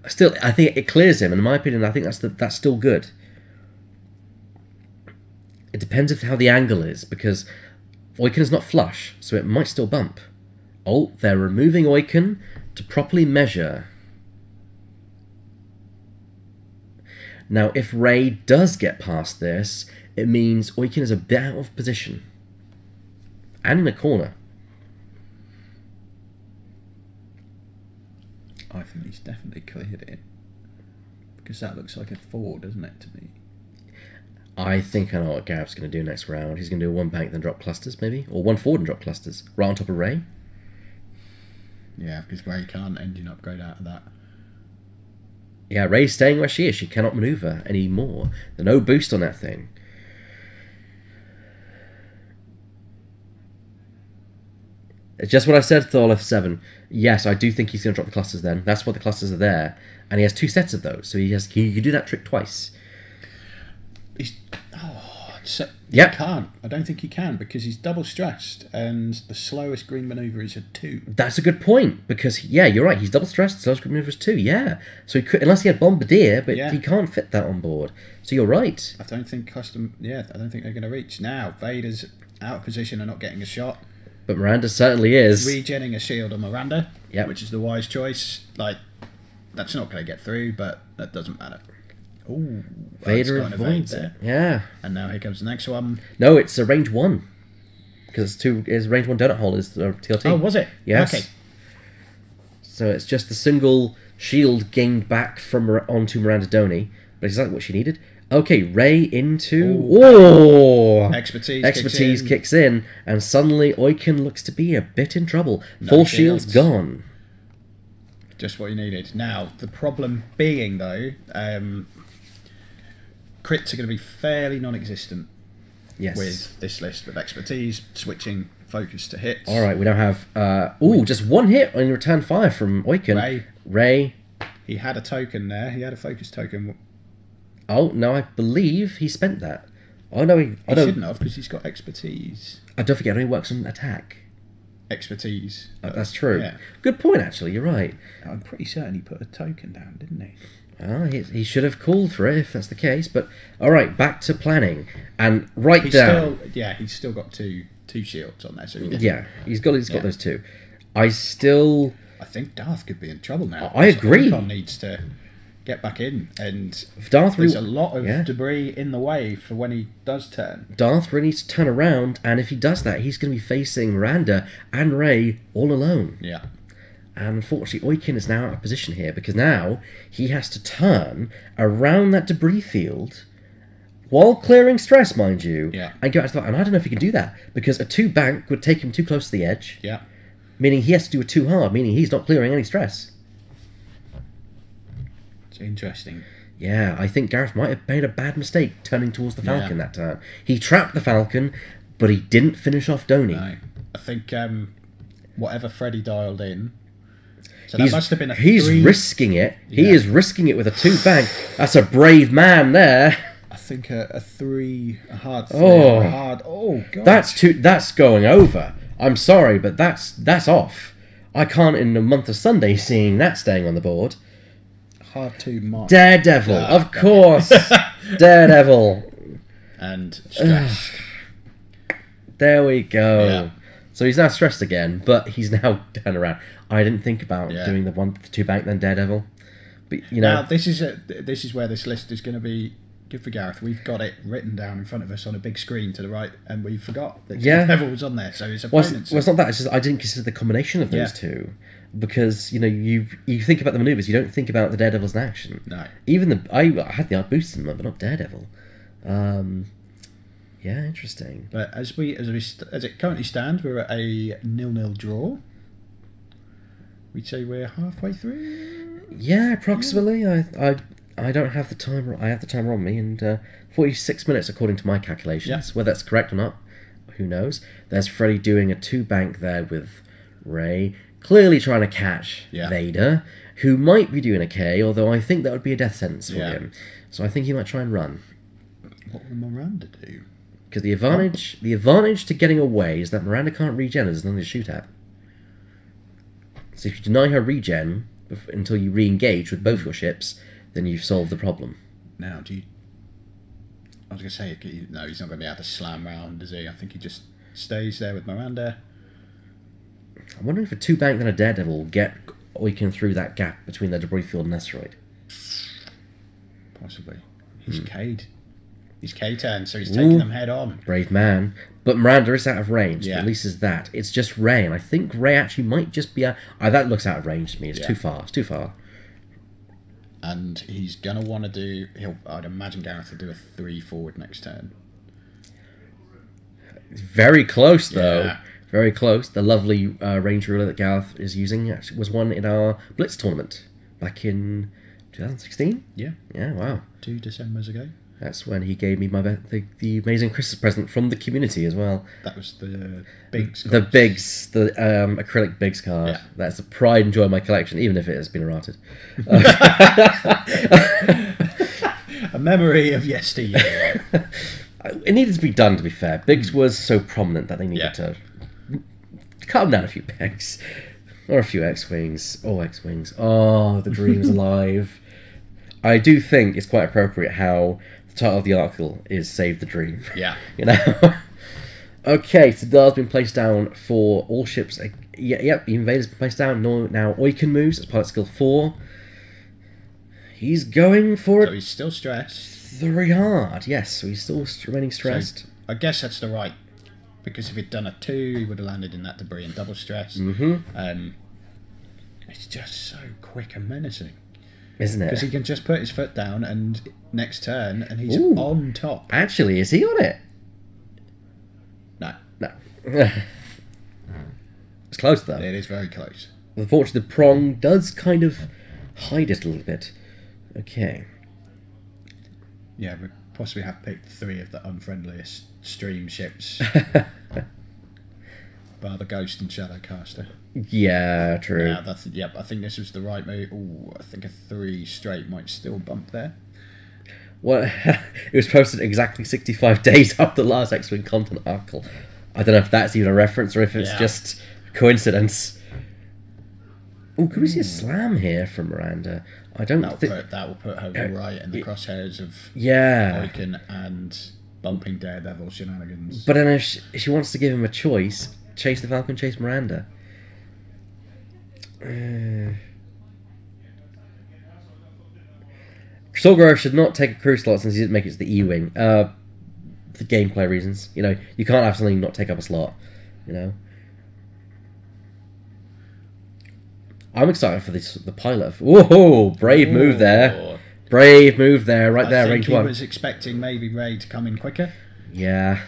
Still, I think it clears him, and in my opinion, I think that's still good. It depends on how the angle is, because Oiken is not flush, so it might still bump. Oh, they're removing Oiken to properly measure. Now, if Rey does get past this, it means Oiken is a bit out of position. And in a corner. I think he's definitely cleared it. Because that looks like a 4, doesn't it, to me? I think I know what Gareth's going to do next round. He's going to do a 1 bank then drop clusters, maybe? Or 1 forward and drop clusters. Right on top of Rey. Yeah, because Rey can't engine upgrade out of that. Yeah, Rey's staying where she is. She cannot manoeuvre anymore. There's no boost on that thing. It's just what I said, Thor F7. Yes, I do think he's going to drop the clusters then. That's what the clusters are there. And he has 2 sets of those, so he can do that trick twice. He can't. I don't think he can, because he's double stressed, and the slowest green manoeuvre is a 2. That's a good point, because, yeah, you're right, he's double stressed, slowest green manoeuvre is 2, yeah. So he could, unless he had Bombardier, but he can't fit that on board. So you're right. I don't think I don't think they're going to reach. Now, Vader's out of position and not getting a shot. But Miranda certainly is. Regenning a shield on Miranda, yep. Which is the wise choice. That's not going to get through, but that doesn't matter. Ooh, Vader avoids it. Yeah. And now here comes the next one. No, it's a range 1. Because it's range 1 donut hole is the TLT. Oh, was it? Yes. Okay. So it's just the single shield gained back from onto Miranda Doney, but exactly what she needed. Okay, Ray into... Ooh. Oh! Expertise kicks in, and suddenly Oiken looks to be a bit in trouble. No Full shields. shield's gone. Just what you needed. Now, the problem being, though, crits are going to be fairly non-existent Yes. with this list of expertise, switching focus to hits. All right, we now have... just one hit on return fire from Oiken. Ray. He had a token there. He had a focus token. Oh, no, I believe he spent that. Oh, no, He shouldn't have, because he's got expertise. I don't forget, it only works on attack. Expertise. That's true. Yeah. Good point, actually, you're right. I'm pretty certain he put a token down, didn't he? He should have called for it if that's the case. But all right, back to planning and write down. He's still got two shields on there. So he's got those two. I think Darth could be in trouble now. I agree. Icon needs to get back in, and Darth there's a lot of debris in the way for when he does turn. Darth really needs to turn around, and if he does that, he's going to be facing Miranda and Rey all alone. Yeah. And unfortunately, Oiken is now out of position here because now he has to turn around that debris field while clearing stress, mind you, and go out to the... And I don't know if he can do that because a 2 bank would take him too close to the edge. Yeah. Meaning he has to do a 2 hard, meaning he's not clearing any stress. It's interesting. Yeah, I think Gareth might have made a bad mistake turning towards the Falcon that turn. He trapped the Falcon, but he didn't finish off Donnie. No. I think whatever Freddy dialed in... So that must have been a 3... He's risking it. Yeah. He is risking it with a 2 bank. That's a brave man there. I think a 3, a hard 3, a hard... Oh, God. That's going over. I'm sorry, but that's off. I can't in the month of Sunday seeing that staying on the board. Hard 2 mark. Daredevil, of course. Daredevil. And stressed. There we go. Yeah. So he's now stressed again, but he's now turned around. I didn't think about doing the 2 bank then Daredevil, but now this is where this list is going to be good for Gareth. We've got it written down in front of us on a big screen to the right, and we forgot that Daredevil was on there. So his opponents. Well, it's not that. It's just I didn't consider the combination of those two because you think about the maneuvers, you don't think about the Daredevils in action. No, even I had the art boost in them, but not Daredevil. Yeah, interesting. But as it currently stands, we're at a 0-0 draw. We'd say we're halfway through. Yeah, approximately. I don't have the timer. I have the timer on me, and 46 minutes according to my calculations. Whether that's correct or not, who knows? There's Freddy doing a 2 bank there with Rey, clearly trying to catch Vader, who might be doing a K. Although I think that would be a death sentence for him. So I think he might try and run. What will Miranda do? Because the advantage to getting away is that Miranda can't regen. There's nothing to shoot at. So if you deny her regen until you re-engage with both your ships, then you've solved the problem. Now, I was going to say, no, he's not going to be able to slam round, is he? I think he just stays there with Miranda. I'm wondering if a 2 bank and a Daredevil will get Oiken through that gap between the debris field and asteroid. Possibly. He's K'd. He's K-10, so he's taking them head on. Brave man. But Miranda is out of range. Yeah. At least is that. It's just Rey, and I think Rey actually might just be that looks out of range to me. It's too far. It's too far. And he's going to want to do... I'd imagine Gareth will do a 3 forward next turn. Very close, though. Yeah. Very close. The lovely range ruler that Gareth is using actually was one in our Blitz tournament back in 2016. Yeah. Yeah, wow. 2 Decembers ago. That's when he gave me the amazing Christmas present from the community as well. That was the Biggs. The Biggs, the acrylic Biggs card. Yeah. That's a pride and joy of my collection, even if it has been errated. A memory of yesteryear. It needed to be done, to be fair. Biggs was so prominent that they needed to cut him down a few pegs. Or a few X-Wings. Oh, X-Wings. Oh, the dream's alive. I do think it's quite appropriate how the title of the article is Save the Dream. Yeah. Okay, so Dar's been placed down for all ships. Yep, the Invader's been placed down. Now Oiken moves as pilot skill 4. He's going for it. So he's still stressed. 3 hard, yes. So he's still remaining stressed. So I guess that's the right... Because if he'd done a 2, he would have landed in that debris and double stressed. Mm-hmm. It's just so quick and menacing. Isn't it? Because he can just put his foot down and next turn, and he's Ooh. on top. Actually, is he on it? No, No. It's close though. it is very close. Unfortunately, the prong does kind of hide it a little bit. Okay. Yeah, we possibly have picked 3 of the unfriendliest stream ships. Bar the Ghost and Shadowcaster. Yeah, true. Yeah, I think this was the right move. Ooh, I think a 3 straight might still bump there. What? It was posted exactly 65 days after the last X-Wing content article. I don't know if that's even a reference or if it's just coincidence. Oh, could we see a slam here from Miranda? I don't think That will put her right in the crosshairs of Oiken and bumping Daredevil shenanigans. But then if she wants to give him a choice, chase the Falcon, chase Miranda. Sorgar should not take a crew slot since he didn't make it to the E-Wing. For gameplay reasons. You know, you can't have something not take up a slot. You know? I'm excited for the pilot. Whoa! Brave move there. Brave move there. Right there, range 1. I was expecting maybe Ray to come in quicker. Yeah.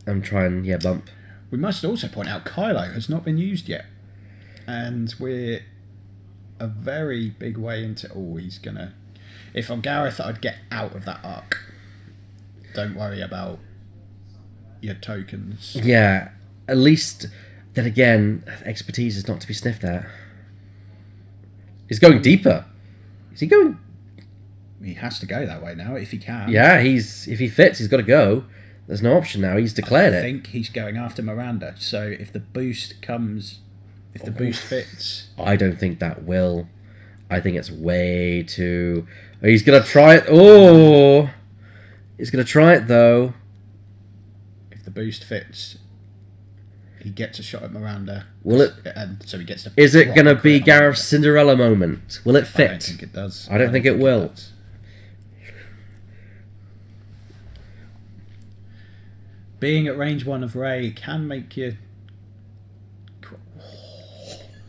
I'm trying, bump. We must also point out Kylo has not been used yet. And we're a very big way into... Oh, he's going to... If I'm Gareth, I'd get out of that arc. Don't worry about your tokens. Yeah. At least, then again, expertise is not to be sniffed at. He's going deeper. Is he going... He has to go that way now, if he can. Yeah, if he fits, he's got to go. There's no option now. He's declared it. I think he's going after Miranda. So if the boost comes... If the boost fits... I don't think that will. I think it's way too... He's going to try it. Oh! He's going to try it, though. If the boost fits, he gets a shot at Miranda. Will it... And so he gets to... Is it going to be Gareth's Cinderella moment? Will it fit? I don't think it does. I don't think it will. Being at range 1 of Ray can make you...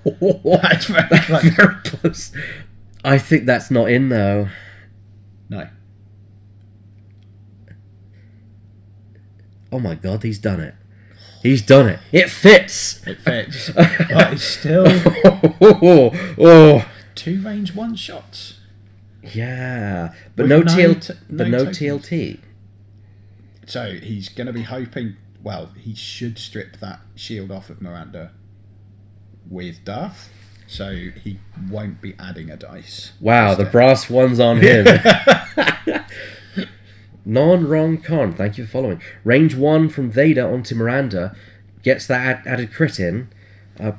That's very close. Very close. I think that's not in, though. No. Oh my god, he's done it. He's done it. It fits. It fits. But it's still... Oh. 2 range 1 shots. Yeah. But With no tokens. TLT. So he's going to be hoping... Well, he should strip that shield off of Miranda with Darth. So he won't be adding a dice. Wow, the brass one's on him. Non-wrong con, thank you for following. Range 1 from Vader onto Miranda gets that added crit in.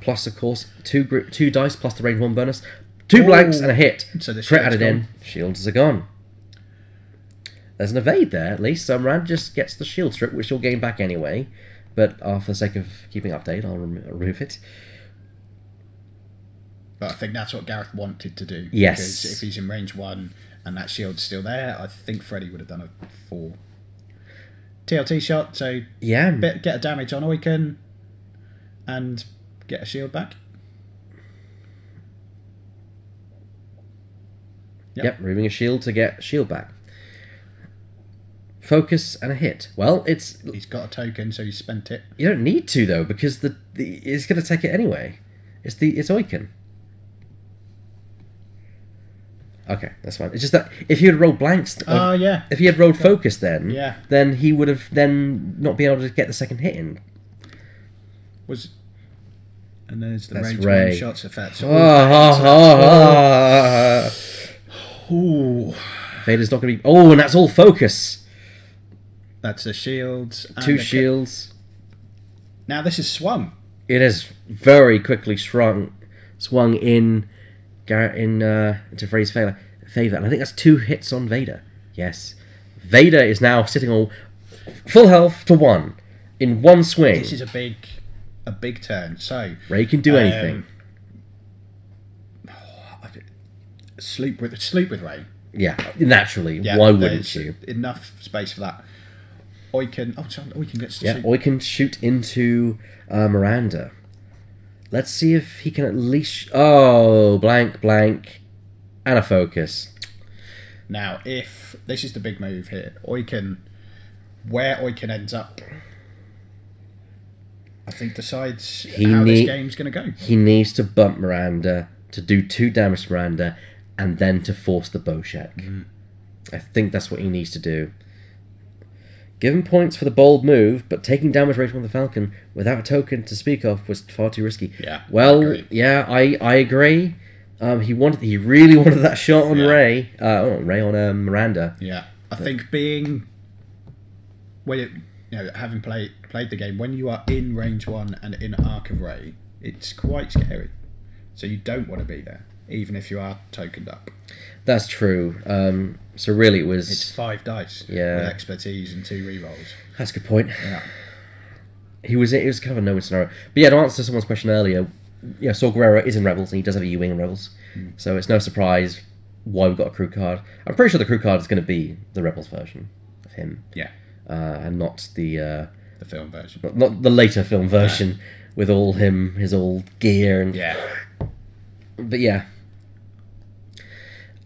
Plus, of course, 2 dice plus the range 1 bonus. 2 blanks and a hit. So the crit added gone. in. Shields are gone. There's an evade there, at least. So Miranda just gets the shield strip, which she'll gain back anyway. But for the sake of keeping update, I'll remove it. But I think that's what Gareth wanted to do. Yes. Because if he's in range 1 and that shield's still there, I think Freddy would have done a 4. TLT shot, so get a damage on Oiken and get a shield back. Yep, removing a shield to get shield back. Focus and a hit. Well, he's got a token, so he's spent it. You don't need to though, because it's going to take it anyway. It's Oiken. Okay, that's fine. It's just that if he had rolled blanks, if he had rolled focus, then he would have not been able to get the second hit in. And there's the that's range Ray. 1 shots effect. Ooh. Vader's not going to be... Oh, and that's all focus. That's the shields. 2 shields. Now this is swung. It is very quickly swung into Frey's favour. And I think that's 2 hits on Vader. Yes. Vader is now sitting all full health to 1 in 1 swing. This is a big turn. So Ray can do anything. Sleep with Ray. Yeah, naturally. Why wouldn't you? Enough space for that. Oiken gets to shoot. Oiken shoot into Miranda. Let's see if he can at least... Oh, blank. And a focus. Now, if this is the big move here, where Oiken ends up, I think decides how this game's going to go. He needs to bump Miranda to do 2 damage to Miranda and then to force the bow check. I think that's what he needs to do. Give him points for the bold move, but taking damage away from the Falcon without a token to speak of was far too risky. Yeah. Well, I agree. He really wanted that shot on Ray. On Miranda. Yeah. I think having played the game, when you are in range 1 and in arc of Ray, it's quite scary. So you don't want to be there, even if you are tokened up. That's true. So really, it's 5 dice with expertise and 2 rerolls. That's a good point. Yeah. It was kind of a no-win scenario. But yeah, to answer someone's question earlier, Saw Gerrera is in Rebels and he does have a U-wing in Rebels, so it's no surprise why we've got a crew card. I'm pretty sure the crew card is going to be the Rebels version of him. Yeah. And not the film version. Not the later film version with all his old gear and But yeah.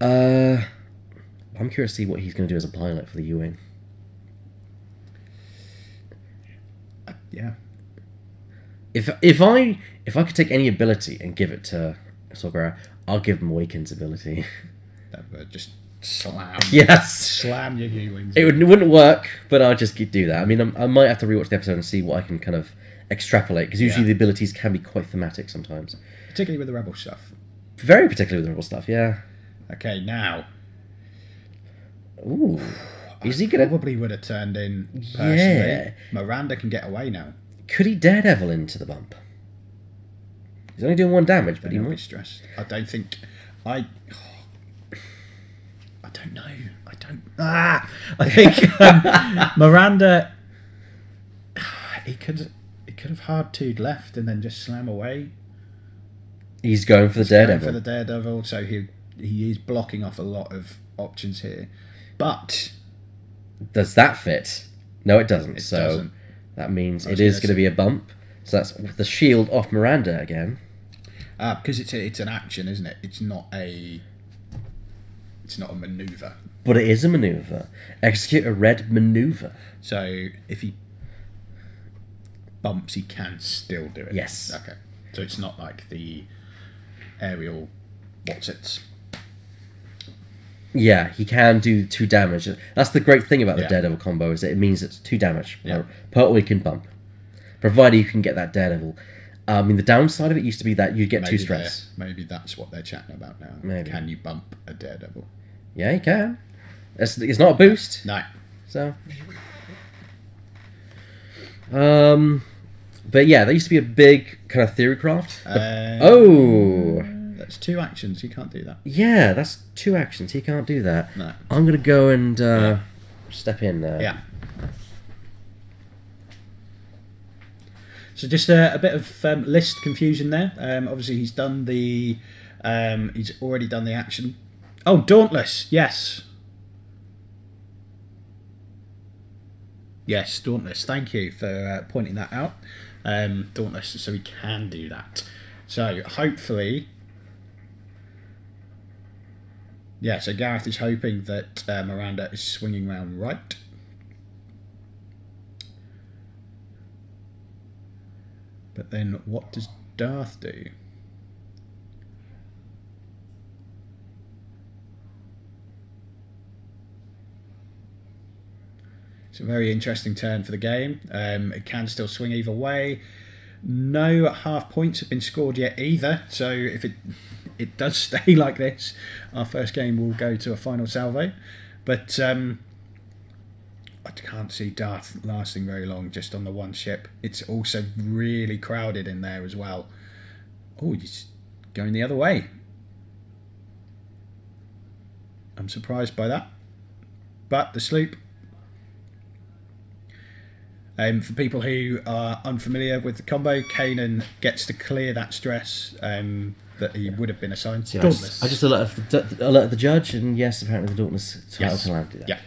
I'm curious to see what he's going to do as a pilot for the U-wing. Yeah. If I could take any ability and give it to Saw Gerrera, I'll give him Awaken's ability. That would just slam. Yes. Slam your U-wings. It wouldn't work, but I'll just do that. I mean, I might have to rewatch the episode and see what I can kind of extrapolate, because usually the abilities can be quite thematic sometimes. Particularly with the Rebel stuff. Very particularly with the Rebel stuff, yeah. Okay, now. Ooh. Is he gonna... Probably would have turned in personally. Yeah. Miranda can get away now. Could he Daredevil into the bump? He's only doing 1 damage, but he might be stressed. I don't think... I don't know. I think Miranda... He could have hard 2'd left and then just slam away. He's going for the Daredevil, so he is blocking off a lot of options here. But... Does that fit? No, it doesn't. It doesn't. That means it is going to be a bump. So that's the shield off Miranda again. Because it's an action, isn't it? It's not a maneuver. But it is a maneuver. Execute a red maneuver. So if he bumps, he can still do it. Yes. Okay. So it's not like the aerial what's-its. Yeah, he can do 2 damage. That's the great thing about the Daredevil combo, is that it means it's 2 damage per Awakened bump, provided you can get that Daredevil. I mean, the downside of it used to be that you'd get 2 stress. Maybe that's what they're chatting about now. Maybe. Can you bump a Daredevil? Yeah, you can. It's not a boost. No. So. But yeah, there used to be a big kind of theory craft. That's 2 actions. You can't do that. Yeah, that's 2 actions. He can't do that. No. I'm going to go and step in there. Yeah. So just a bit of list confusion there. Obviously, he's done the... he's already done the action. Oh, Dauntless. Yes. Yes, Dauntless. Thank you for pointing that out. Dauntless, so he can do that. So, hopefully... Yeah, so Gareth is hoping that Miranda is swinging round right. But then what does Darth do? It's a very interesting turn for the game. It can still swing either way. No half points have been scored yet either, so if it does stay like this, our first game will go to a final salvo. But I can't see Darth lasting very long just on the 1 ship. It's also really crowded in there as well. Oh, he's going the other way. I'm surprised by that. But the sloop... for people who are unfamiliar with the combo, Kanan gets to clear that stress that he would have been assigned to. Dauntless. I just alerted the judge, and yes, apparently the Dauntless title can allow to do that. Yeah.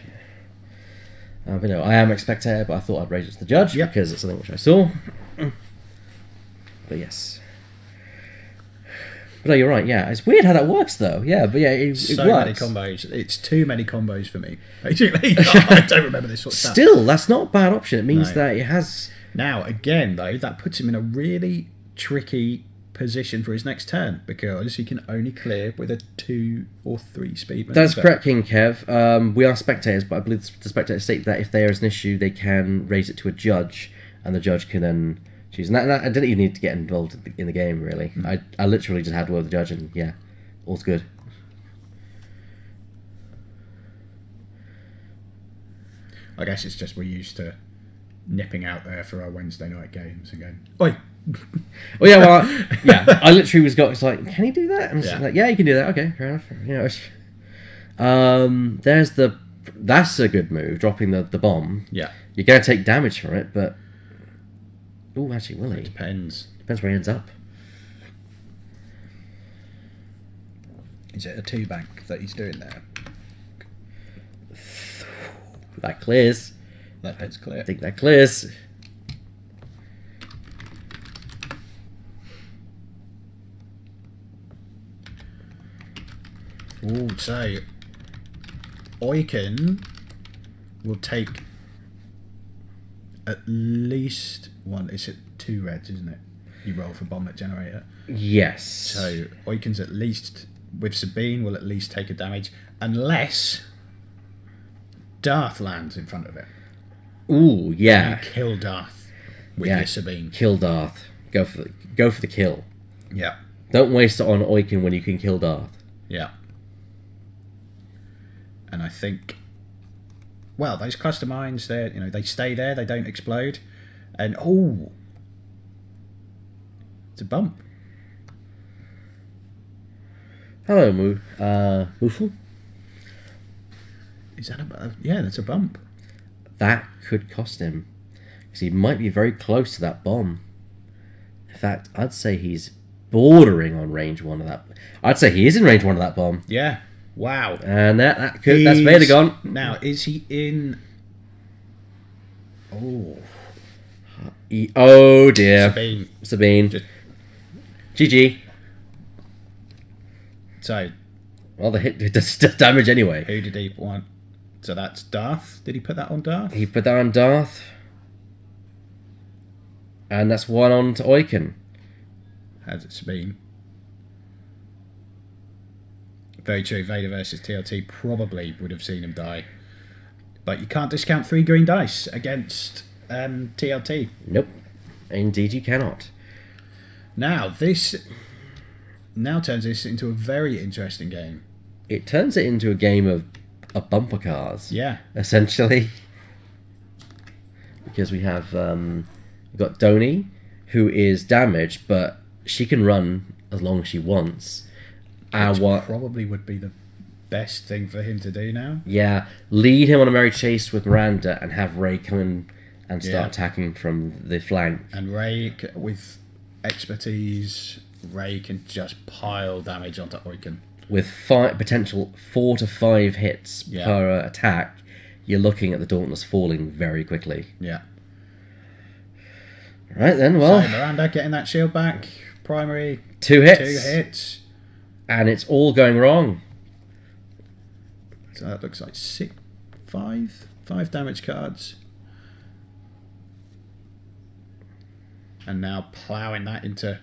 But no, I am a spectator, but I thought I'd raise it to the judge because it's something which I saw. But yes. But no, you're right. Yeah, it's weird how that works, though. Yeah, but yeah, it So works. many combos. It's too many combos for me. Basically, I don't remember this sort of stuff. Still, that's not a bad option. It means No. that it has. Now, again, though, that puts him in a really tricky position for his next turn because he can only clear with a 2 or 3 speed maneuver. That's correct, King Kev. We are spectators, but I believe the spectators state that if there is an issue, they can raise it to a judge, and the judge can then choose. And I didn't even need to get involved in the game, really. I literally just had to word with the judge, and yeah, all's good. I guess it's just we're used to nipping out there for our Wednesday night games and going, oi! Well, yeah, well, yeah. I literally it's like, can he do that? And it's Yeah. like, yeah, you can do that. Okay, fair enough. You know, that's a good move. Dropping the bomb. Yeah. You're gonna take damage from it, but oh, actually, will he? Depends. Depends where he ends up. Is it a 2-bank that he's doing there? That clears. That head's clear. I think that clears. Ooh, so Oiken will take at least one. Is it 2 reds, isn't it? You roll for bomb at generator. Yes. So Oiken's at least with Sabine will at least take a damage unless Darth lands in front of it. Ooh, yeah. You kill Darth with Yeah. your Sabine. Kill Darth. Go for the kill. Yeah, Don't waste it on Oiken when you can kill Darth. yeah. And I think, well, those cluster mines, they stay there, they don't explode, and it's a bump. Hello, Moofle. Is that yeah? That's a bump. That could cost him, because he might be very close to that bomb. In fact, I'd say he's bordering on range 1 of that. I'd say he is in range 1 of that bomb. Yeah. Wow. And that's Vader gone. Now, is he in? Oh, Oh dear. Sabine. Sabine. GG. So, Well, the hit does damage anyway. who did he want? So that's Darth. Did he put that on Darth? He put that on Darth. And that's 1 on to Oiken. Has it Sabine? Very true. Vader versus TLT probably would have seen him die. But you can't discount 3 green dice against TLT. Nope. Indeed you cannot. Now, this turns this into a very interesting game. It turns it into a game of bumper cars. Yeah. Essentially. Because we have we've got Doni, who is damaged, but she can run as long as she wants. Which probably would be the best thing for him to do now. Yeah, lead him on a merry chase with Miranda and have Ray come in and start Yeah. attacking from the flank. And Ray, with expertise, Ray can just pile damage onto Oiken. With potential 4 to 5 hits per attack, you're looking at the Dauntless falling very quickly. Yeah. Right then, well, So Miranda getting that shield back. Primary. 2 hits. 2 hits. And it's all going wrong. So that looks like 5 damage cards. And now ploughing that into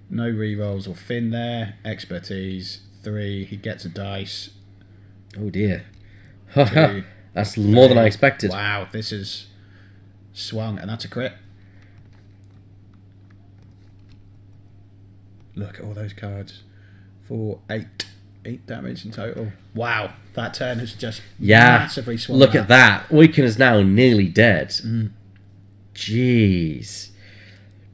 no rerolls or Finn there. Expertise 3. He gets a dice. Oh dear. 2. That's more than I expected. Wow, this is swung, and that's a crit. Look at all those cards. 4, 8 damage in total. Wow, that turn has just massively swung. Look at that. Oiken is now nearly dead. Mm. Jeez.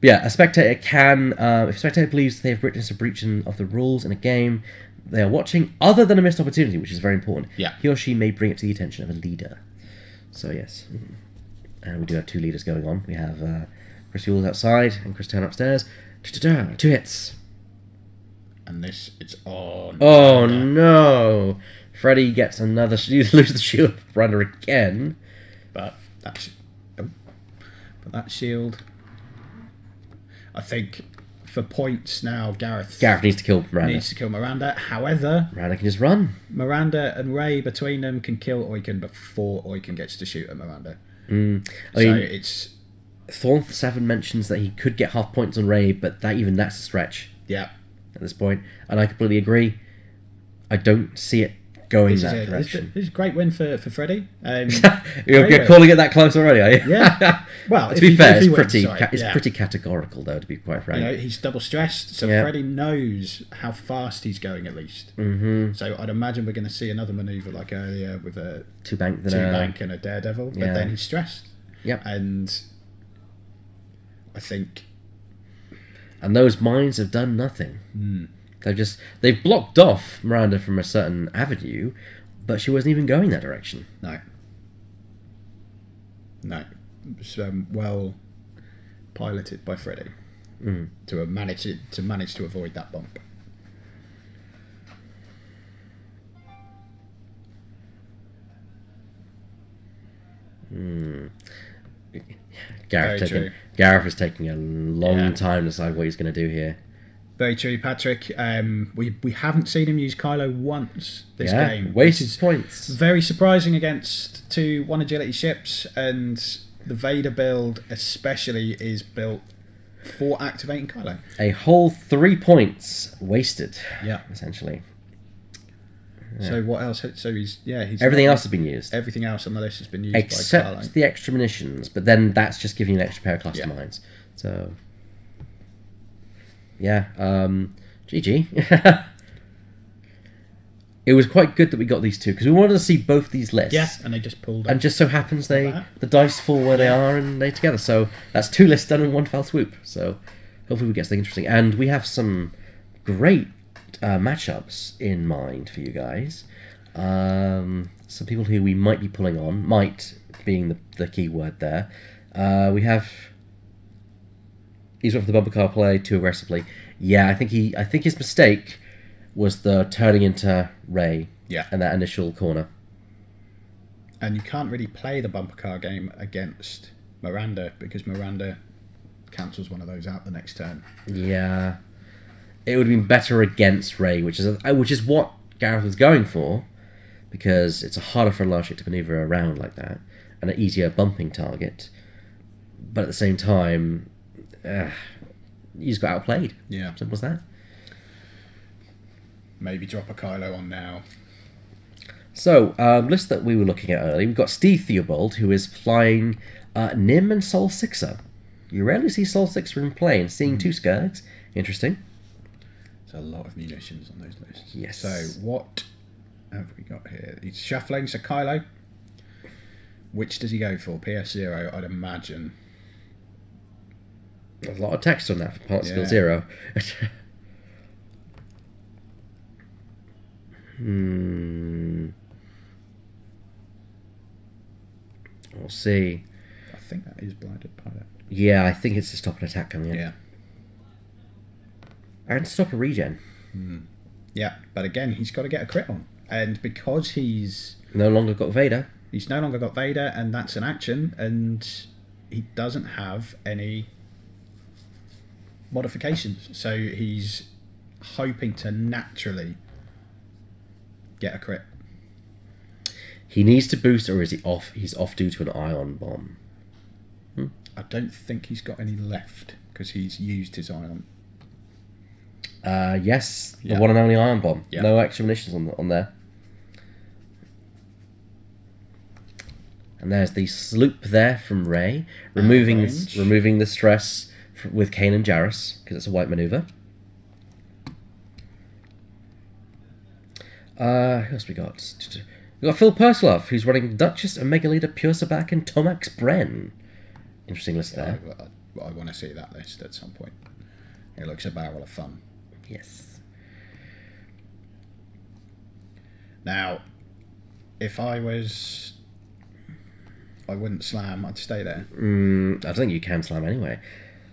But yeah, a spectator can, if a spectator believes they have witnessed a breach of the rules in a game they are watching, other than a missed opportunity, which is very important, Yeah. he or she may bring it to the attention of a leader. So yes. And we do have 2 leaders going on. We have Chris Yules outside and Chris Turner upstairs. 2 hits. And this, it's on. Oh no! Freddy gets another. You lose the shield runner again. But that shield. I think for points now, Gareth needs to kill Miranda. needs to kill Miranda. However, Miranda can just run. Miranda and Ray, between them, can kill Oiken before Oiken gets to shoot at Miranda. I mean, It's... Thornth 7 mentions that he could get half points on Ray, but that's a stretch. Yeah. At this point. And I completely agree. I don't see it going that direction. This is a great win for Freddie. You're calling it that close already, are you? Yeah. Well, to be fair, it's pretty categorical, though, to be quite frank. He's double stressed, so Freddie knows how fast he's going at least. Mm-hmm. So I'd imagine we're going to see another manoeuvre like earlier with a two bank and a daredevil, but then he's stressed. Yep. And I think... And those mines have done nothing. They've blocked off Miranda from a certain avenue, but she wasn't even going that direction. No. It was well piloted by Freddie to manage to avoid that bump. Gareth is taking a long time to decide what he's going to do here. Very true, Patrick. We haven't seen him use Kylo once this game. Wasted points. Very surprising against 1 agility ships, and the Vader build especially is built for activating Kylo. A whole 3 points wasted. Yeah, essentially. Yeah. So what else? So he's everything else has been used. Everything else on the list has been used except by Kylo. The extra munitions, but then that's just giving you an extra pair of cluster mines. So. Yeah, GG. It was quite good that we got these two, because we wanted to see both these lists. Yeah, and they just pulled up. And just so happens the dice fall where they are and they're together. So that's 2 lists done in one fell swoop. So hopefully we get something interesting. And we have some great matchups in mind for you guys. Some people who we might be pulling on, might being the key word there. We have... He's went for the bumper car play too aggressively. Yeah, I think his mistake was the turning into Ray. Yeah. And that initial corner. And you can't really play the bumper car game against Miranda, because Miranda cancels one of those out the next turn. Yeah. It would have been better against Ray, which is what Gareth was going for, because it's harder for a large ship to maneuver around like that, and an easier bumping target. But at the same time... you just got outplayed. Yeah. Simple as that. Maybe drop a Kylo on now. So, list that we were looking at earlier, we've got Steve Theobald, who is flying Nim and Sol Sixer. You rarely see Sol Sixer in play, and seeing 2 Skirgs. Interesting. There's a lot of munitions on those lists. Yes. So, what have we got here? He's shuffling, so Kylo. Which does he go for? PS0, I'd imagine. There's a lot of text on that for part skill 0. We'll see. I think that is blinded pilot. Yeah, I think it's to stop an attack coming in. Yeah. And to stop a regen. Yeah, but again, he's got to get a crit on. And because he's... no longer got Vader. He's no longer got Vader, and that's an action, and he doesn't have any... modifications, so he's hoping to naturally get a crit. He needs to boost, or is he off? He's off due to an ion bomb. I don't think he's got any left, because he's used his ion. Yes, the one and only ion bomb. Yeah. No extra munitions on there. And there's the sloop there from Ray, removing the stress with Kane and Jarrus, because it's a white manoeuvre. Who else we got? We got Phil Perslov, who's running Duchess, Omega Leader, Pure Sabak, and Tomax Bren. Interesting list there. I want to see that list at some point. It looks a barrel of fun. Yes. Now, if I was... I wouldn't slam, I'd stay there. I don't think you can slam anyway.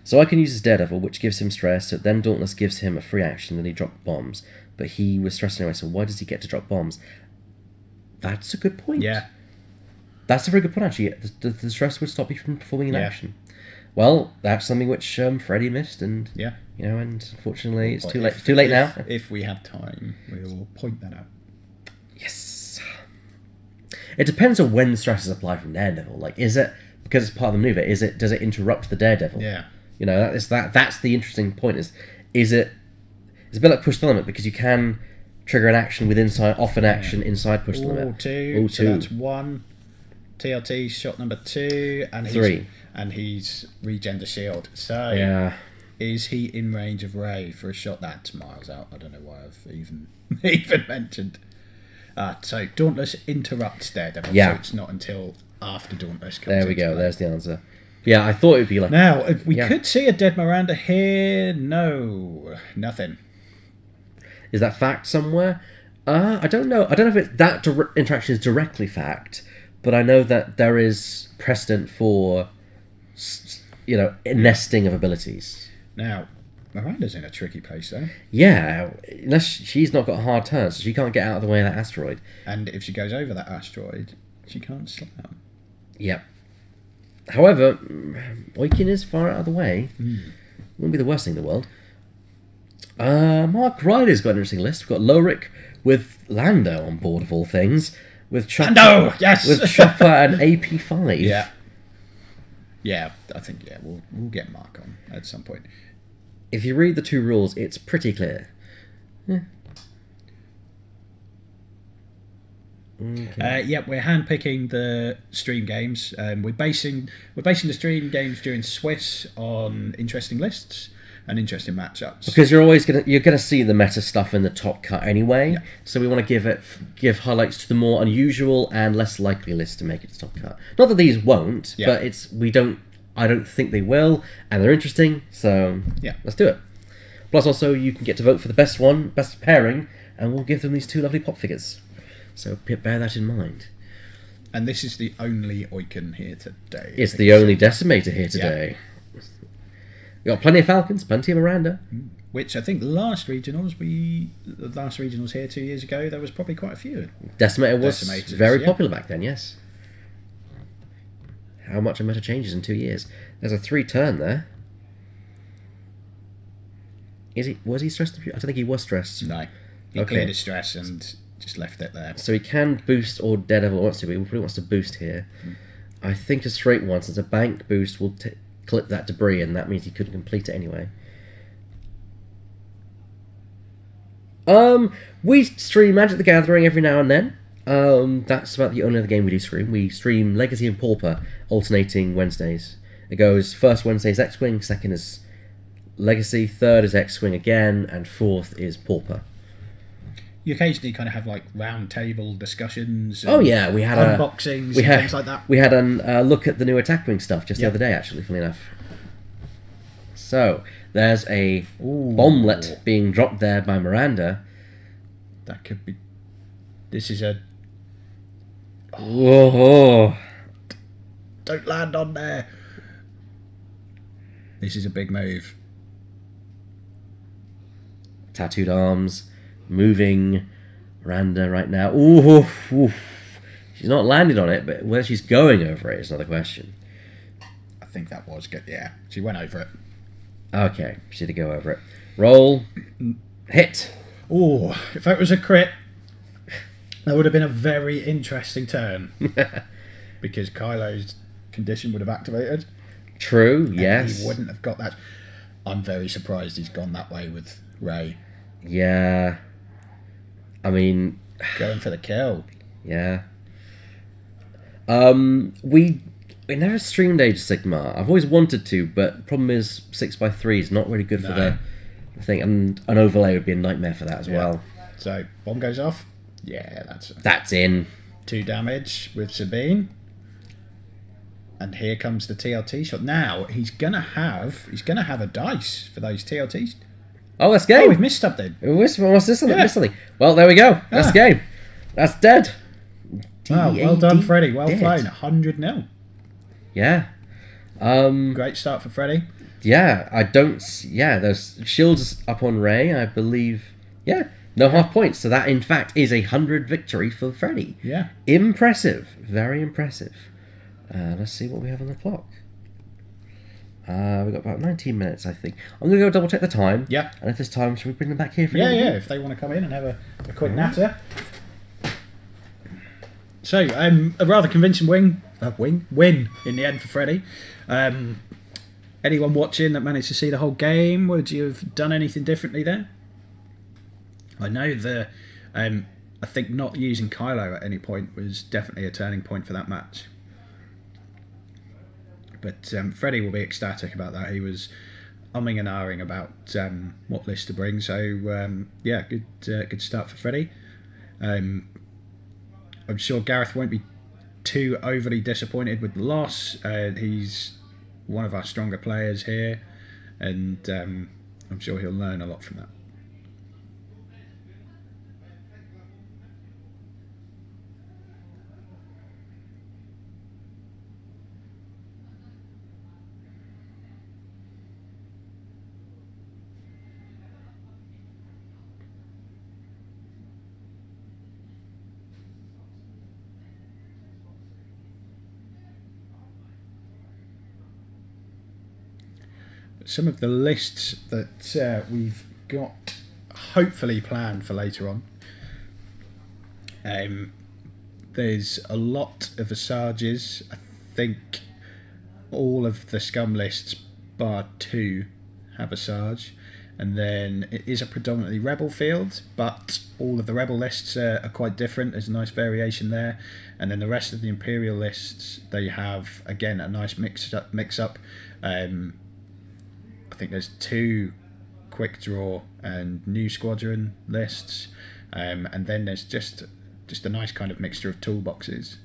So I can use his Daredevil, which gives him stress, then Dauntless gives him a free action, then he dropped bombs. But he was stressed anyway, so why does he get to drop bombs? That's a good point. Yeah. That's a very good point, actually. The stress would stop you from performing an action. Well, that's something which Freddie missed, and You know, and unfortunately, it's But too late. Too late now. If we have time, we will point that out. Yes. It depends on when the stresses apply from Daredevil. Like, is it because it's part of the maneuver? Does it interrupt the Daredevil? Yeah. You know, that's the interesting point. Is it? It's a bit like push the limit because you can trigger an action with off an action inside push the limit. Two. So that's 1. TLT shot number 2, and 3. And he's regen the shield. So Yeah. is he in range of Ray for a shot? That's miles out. I don't know why I've even mentioned. So Dauntless interrupts Daredevil. Yeah. So it's not until after Dauntless comes. There we into go. play. There's the answer. Yeah, I thought it would be like. Now, if we Yeah. could see a dead Miranda here. No, nothing. Is that fact somewhere? I don't know. I don't know if that interaction is directly fact, but I know that there is precedent for, nesting of abilities. Now, Miranda's in a tricky place though. Yeah, unless she's not got a hard turn, so she can't get out of the way of that asteroid. And if she goes over that asteroid, she can't slam. Yep. However, Oiken is far out of the way. Wouldn't be the worst thing in the world. Mark Ryder's got an interesting list. We've got Lorik with Lando on board of all things. With Chopper, Lando! Yes! With Chopper and AP5. Yeah. Yeah, I think we'll get Mark on at some point. If you read the 2 rules, it's pretty clear. Yeah. Okay. We're handpicking the stream games. We're basing the stream games during Swiss on interesting lists and interesting matchups. Because you're gonna see the meta stuff in the top cut anyway. Yeah. So we want to give highlights to the more unusual and less likely lists to make it to top cut. Not that these won't, but I don't think they will, and they're interesting. So yeah, let's do it. Plus, also you can get to vote for the best pairing, and we'll give them these 2 lovely pop figures. So bear that in mind. And this is the only Oiken here today. It's the only Decimator here today. Yeah. We've got plenty of Falcons, plenty of Miranda. Which I think the last regionals here 2 years ago, there was probably quite a few. Decimator was Decimators, very popular back then, yes. How much a meta changes in 2 years. There's a 3 turn there. Was he stressed? I don't think he was stressed. No. He cleared his stress and just left it there. So he can boost, or Daredevil wants to, but he probably wants to boost here. I think a straight one, since a bank boost will clip that debris, and that means he couldn't complete it anyway. We stream Magic the Gathering every now and then. That's about the only other game we do stream. We stream Legacy and Pauper, alternating Wednesdays. It goes first Wednesday is X-Wing, second is Legacy, third is X-Wing again, and fourth is Pauper. You occasionally kind of have like round table discussions. Oh yeah, we had unboxings and things like that. We had a look at the new Attack Wing stuff just the other day, actually, funny enough. So there's a bomblet being dropped there by Miranda. That could be. This is a. Whoa! Don't land on there. This is a big move. Tattooed arms, moving. Miranda right now. Ooh, she's not landed on it, but where she's going over it is another question. I think that was good. Yeah, she went over it. Okay, she did go over it. Roll, hit. Oh, if that was a crit, that would have been a very interesting turn. Because Kylo's condition would have activated. True, and yes. he wouldn't have got that. I'm very surprised he's gone that way with Ray. Yeah. I mean... Going for the kill. Yeah. We never streamed Age of Sigmar. I've always wanted to, but the problem is 6x3 is not really good for the thing, and an overlay would be a nightmare for that as well. So, bomb goes off. Yeah, that's in. 2 damage with Sabine. And here comes the TLT shot. Now he's gonna have a dice for those TLTs. Oh, that's game. Oh, we've missed something. What's this something? Well, there we go. That's game. That's dead. Wow, well done, Freddie. Well flown. 100-0. Yeah. Great start for Freddie. Yeah, there's shields up on Ray, I believe. Yeah, no half points. So that, in fact, is 100 victory for Freddie. Yeah. Impressive. Very impressive. Let's see what we have on the clock. We've got about 19 minutes, I think. I'm going to go double check the time. Yeah. And if there's time, should we bring them back here for Yeah, another yeah, one? if they want to come in and have a quick natter. So, a rather convincing win in the end for Freddie. Anyone watching that managed to see the whole game, would you have done anything differently there? I know I think not using Kylo at any point was definitely a turning point for that match. But Freddie will be ecstatic about that. He was umming and ahhing about what list to bring. So yeah, good start for Freddie. I'm sure Gareth won't be too overly disappointed with the loss. He's one of our stronger players here, and I'm sure he'll learn a lot from that. Some of the lists that we've got hopefully planned for later on. There's a lot of Assages. I think all of the scum lists bar 2 have Assage, and then it is a predominantly rebel field, but all of the rebel lists are quite different. There's a nice variation there, and then the rest of the Imperial lists, they have again a nice mix up. I think there's 2 quick draw and new squadron lists, and then there's just a nice kind of mixture of toolboxes.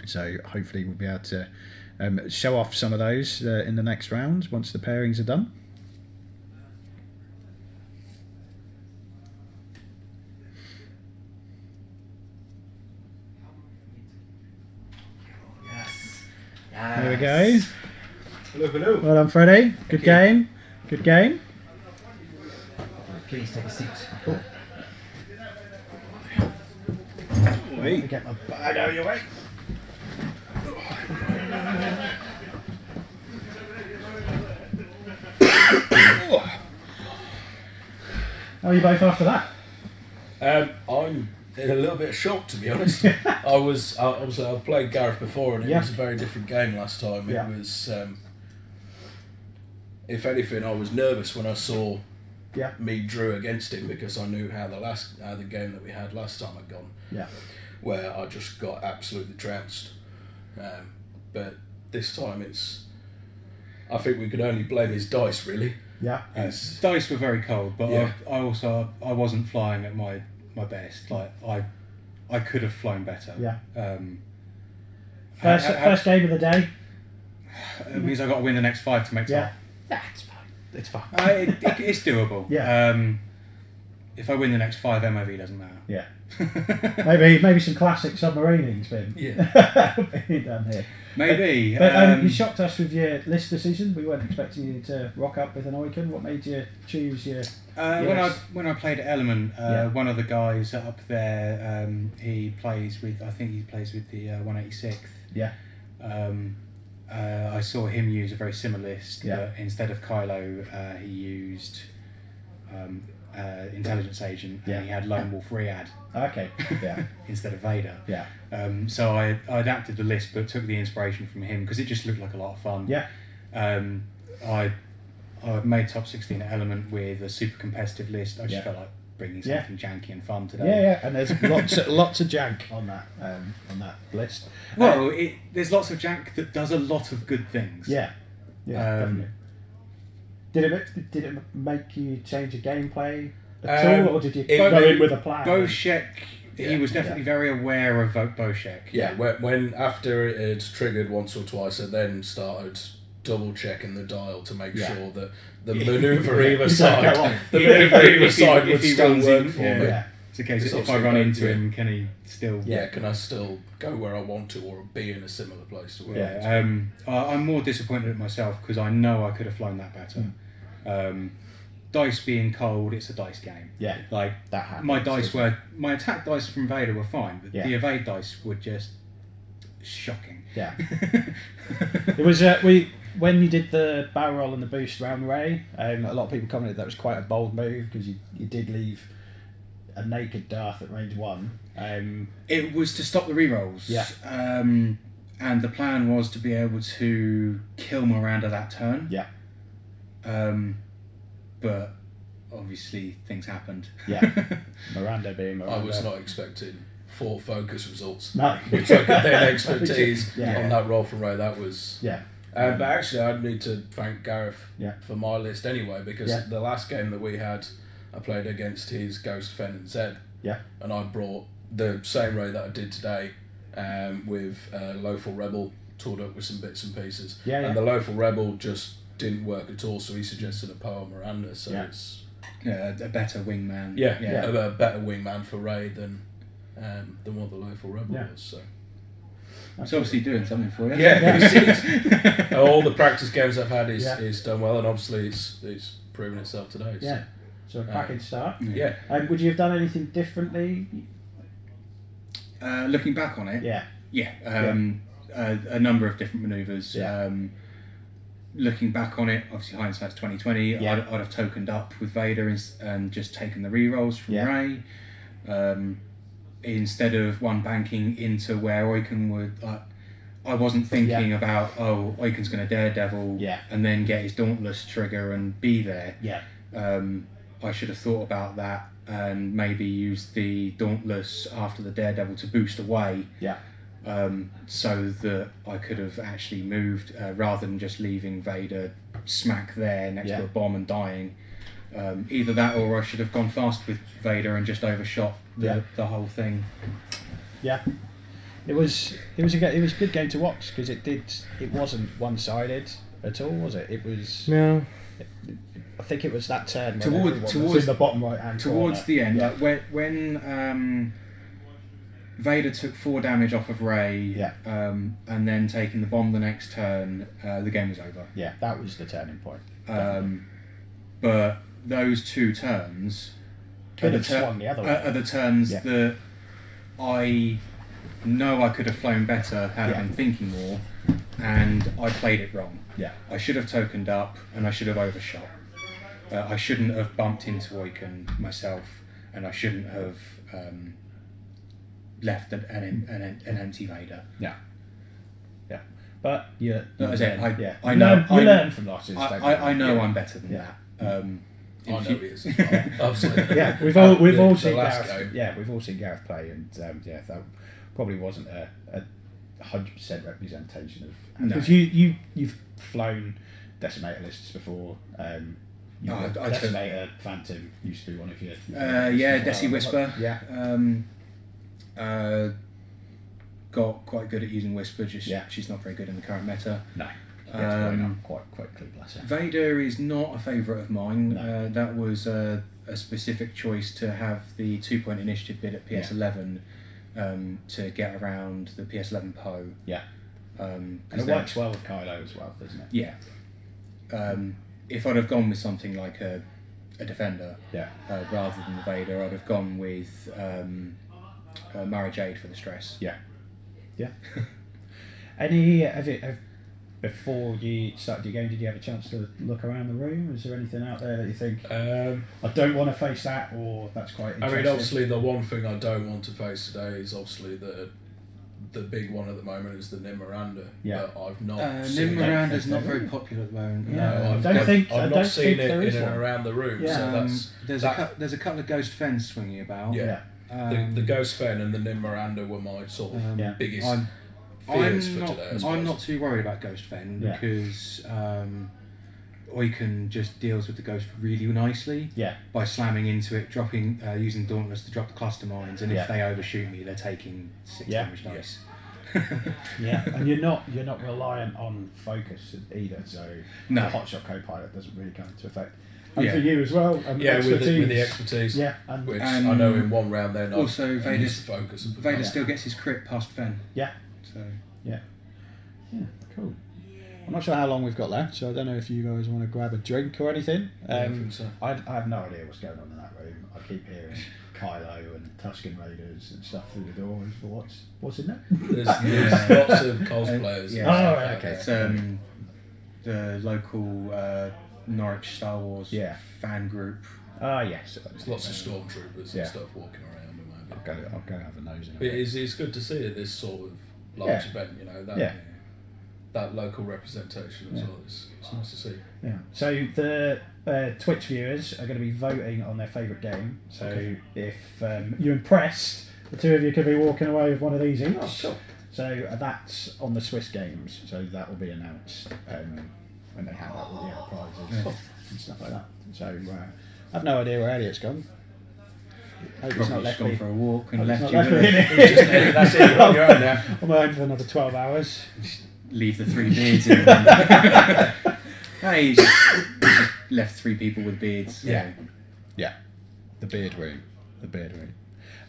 So hopefully we'll be able to show off some of those in the next round once the pairings are done. Yes. There we go. Hello, hello. Well done, Freddie. Good game. Good game. Please take a seat. Cool. Let me get my bag out of your way. How are you both after that? I'm in a little bit of shock, to be honest. Obviously I've played Gareth before, and it was a very different game last time. Yeah. It was, if anything, I was nervous when I saw me drew against him, because I knew how the game that we had last time had gone. Yeah. Where I just got absolutely trounced. But this time I think we could only blame his dice, really. Yeah. Dice were very cold, but Yeah. I wasn't flying at my best. Like I could have flown better. Yeah. First First game of the day. it means I got to win the next 5 to make Yeah. top. Yeah, it's fine. It's fine. It's doable. Yeah. If I win the next 5, MOV doesn't matter. Yeah. maybe some classic submarining's been done here. Maybe. But you shocked us with your list decision. We weren't expecting you to rock up with an Oiken. What made you choose your? When I played Element, Yeah. one of the guys up there, he plays with the 186th. Yeah. I saw him use a very similar list. Yeah. But instead of Kylo, he used Intelligence Agent, Yeah. and he had Lone Wolf Riyadh Okay. Yeah. instead of Vader. Yeah. So I adapted the list, but took the inspiration from him because it just looked like a lot of fun. Yeah. I made top 16 at Element with a super competitive list. I just felt like bringing something janky and fun today. Yeah. And there's lots of jank on that list. Well, there's lots of jank that does a lot of good things. Yeah. Yeah. Definitely. Did it make you change your gameplay at all, or did you go in with a plan? Boshek, he was definitely very aware of Boshek. Yeah, when after it had triggered once or twice, I then started double checking the dial to make sure that the manoeuvre either side, would still work for me. Yeah. It's a case of if I run into him, can he still? Yeah, can I still go where I want to, or be in a similar place to where I want to? I'm more disappointed at myself because I know I could have flown that better. Dice being cold, it's a dice game. Yeah, like that happens. My attack dice from Vader were fine, but the evade dice were just shocking. Yeah, it was when you did the barrel roll and the boost around Ray, a lot of people commented that was quite a bold move because you did leave a naked Darth at range 1. It was to stop the rerolls. Yeah. And the plan was to be able to kill Miranda that turn. Yeah. But obviously things happened. Yeah. Miranda being Miranda. I was not expecting 4 focus results. No. Which I could then expertise Yeah. on that roll from Ray. That was... Yeah. But actually, I'd need to thank Gareth Yeah. for my list anyway, because Yeah. the last game that we had, I played against his Ghost Fen and Zed. Yeah. And I brought the same Ray that I did today with Lothal Rebel, toured up with some bits and pieces. Yeah, yeah. And the Lothal Rebel just didn't work at all, so he suggested a Poe Miranda, so Yeah. it's... Yeah, a better wingman. Yeah, Yeah. a better wingman for Ray than what the Lothal Rebel Yeah. was, so... It's obviously doing something for you. Yeah, it's all the practice games I've had Yeah. is done well, and obviously it's proven itself today. So. Yeah. So a cracking start. Yeah. Would you have done anything differently? Looking back on it, Yeah. a number of different manoeuvres. Yeah. Looking back on it, obviously hindsight's 2020. Yeah. I'd have tokened up with Vader and just taken the rerolls from Yeah. Ray. Instead of one banking into where Oiken would... I wasn't thinking about, Oiken's going to Daredevil and then get his Dauntless trigger and be there. Yeah. I should have thought about that and maybe use the Dauntless after the Daredevil to boost away. Yeah. So that I could have actually moved rather than just leaving Vader smack there next to a bomb and dying. Either that, or I should have gone fast with Vader and just overshot the whole thing. Yeah. It was a good game to watch because it wasn't one-sided at all, was it? It was No. I think it was that turn Towards in the bottom right hand towards corner. the end, Yeah. like when Vader took 4 damage off of Ray, and then taking the bomb the next turn, the game was over. Yeah, that was the turning point. But those 2 turns Could have swung the other way. are the turns Yeah. that I know I could have flown better had I been thinking more, and I played it wrong. Yeah. I should have tokened up and I should have overshot. I shouldn't have bumped into Oiken myself, and I shouldn't have left an empty Vader. Yeah. Yeah. But you learn from losses. I know I'm better than that. I know he is as well. Absolutely. Yeah, we've all The seen last Gareth. game. Yeah, we've all seen Gareth play, and that probably wasn't a 100% representation of. No. Because you've flown Decimator lists before. Decimator Phantom used to be one of your. Desi Whisper. Yeah. Got quite good at using Whisper. Just Yeah. she's not very good in the current meta. No. She gets blown up quite quickly, bless her. Vader is not a favourite of mine. No. That was a specific choice to have the 2-point initiative bid at PS11 to get around the PS11 Poe. Yeah. And it works well with Kylo as well, doesn't it? Yeah. If I'd have gone with something like a Defender rather than the Vader, I'd have gone with Mara Jade for the stress. Yeah. Yeah. Before you started your game, did you have a chance to look around the room? Is there anything out there that you think, I don't want to face that, or that's quite interesting? I mean, obviously, the one thing I don't want to face today is obviously the big one at the moment is the Nim Miranda. Yeah. But I've not Nim seen Miranda's it. not very popular at the moment. Yeah. No, I've not seen it in and around the room. Yeah. So there's a couple of Ghost Fens swinging about. Yeah. The Ghost Fen and the Nim Miranda were my sort of biggest fears for today. I suppose. I'm not too worried about Ghost Fen because Oiken just deals with the Ghost really nicely by slamming into it, dropping, using Dauntless to drop the cluster mines, and if they overshoot me, they're taking 6 damage dice. And you're not reliant on focus either, so No. the Hotshot Co-Pilot doesn't really come into effect. And for you as well, with the expertise. and Which I know in one round they're not. Also, focus. Vader still gets his crit past Fen. Yeah. So Yeah, cool. I'm not sure how long we've got left, so I don't know if you guys want to grab a drink or anything. I think so. I have no idea what's going on in that room. I keep hearing Kylo and Tusken Raiders and stuff through the doors. But what's in there? There's lots of cosplayers. Oh, right, okay. It's the local Norwich Star Wars fan group. Ah, yes. There's lots of stormtroopers and stuff walking around. I'll go have a nose in it. It's good to see at this sort of large event, you know, that local representation as well. It's nice to see. Yeah. So the Twitch viewers are going to be voting on their favourite game. So if you're impressed, the two of you could be walking away with one of these each. Oh, cool. So that's on the Swiss Games. So that will be announced when they hand out all the prizes and stuff like that. So I've no idea where Elliot's gone. Hope he's not left gone me for a walk and Hope left he's you not with left it. me in it. That's it, you're on your own now. I'm home for another 12 hours. Leave the 3 beards in. Hey, he's just left 3 people with beards. Yeah. The beard room.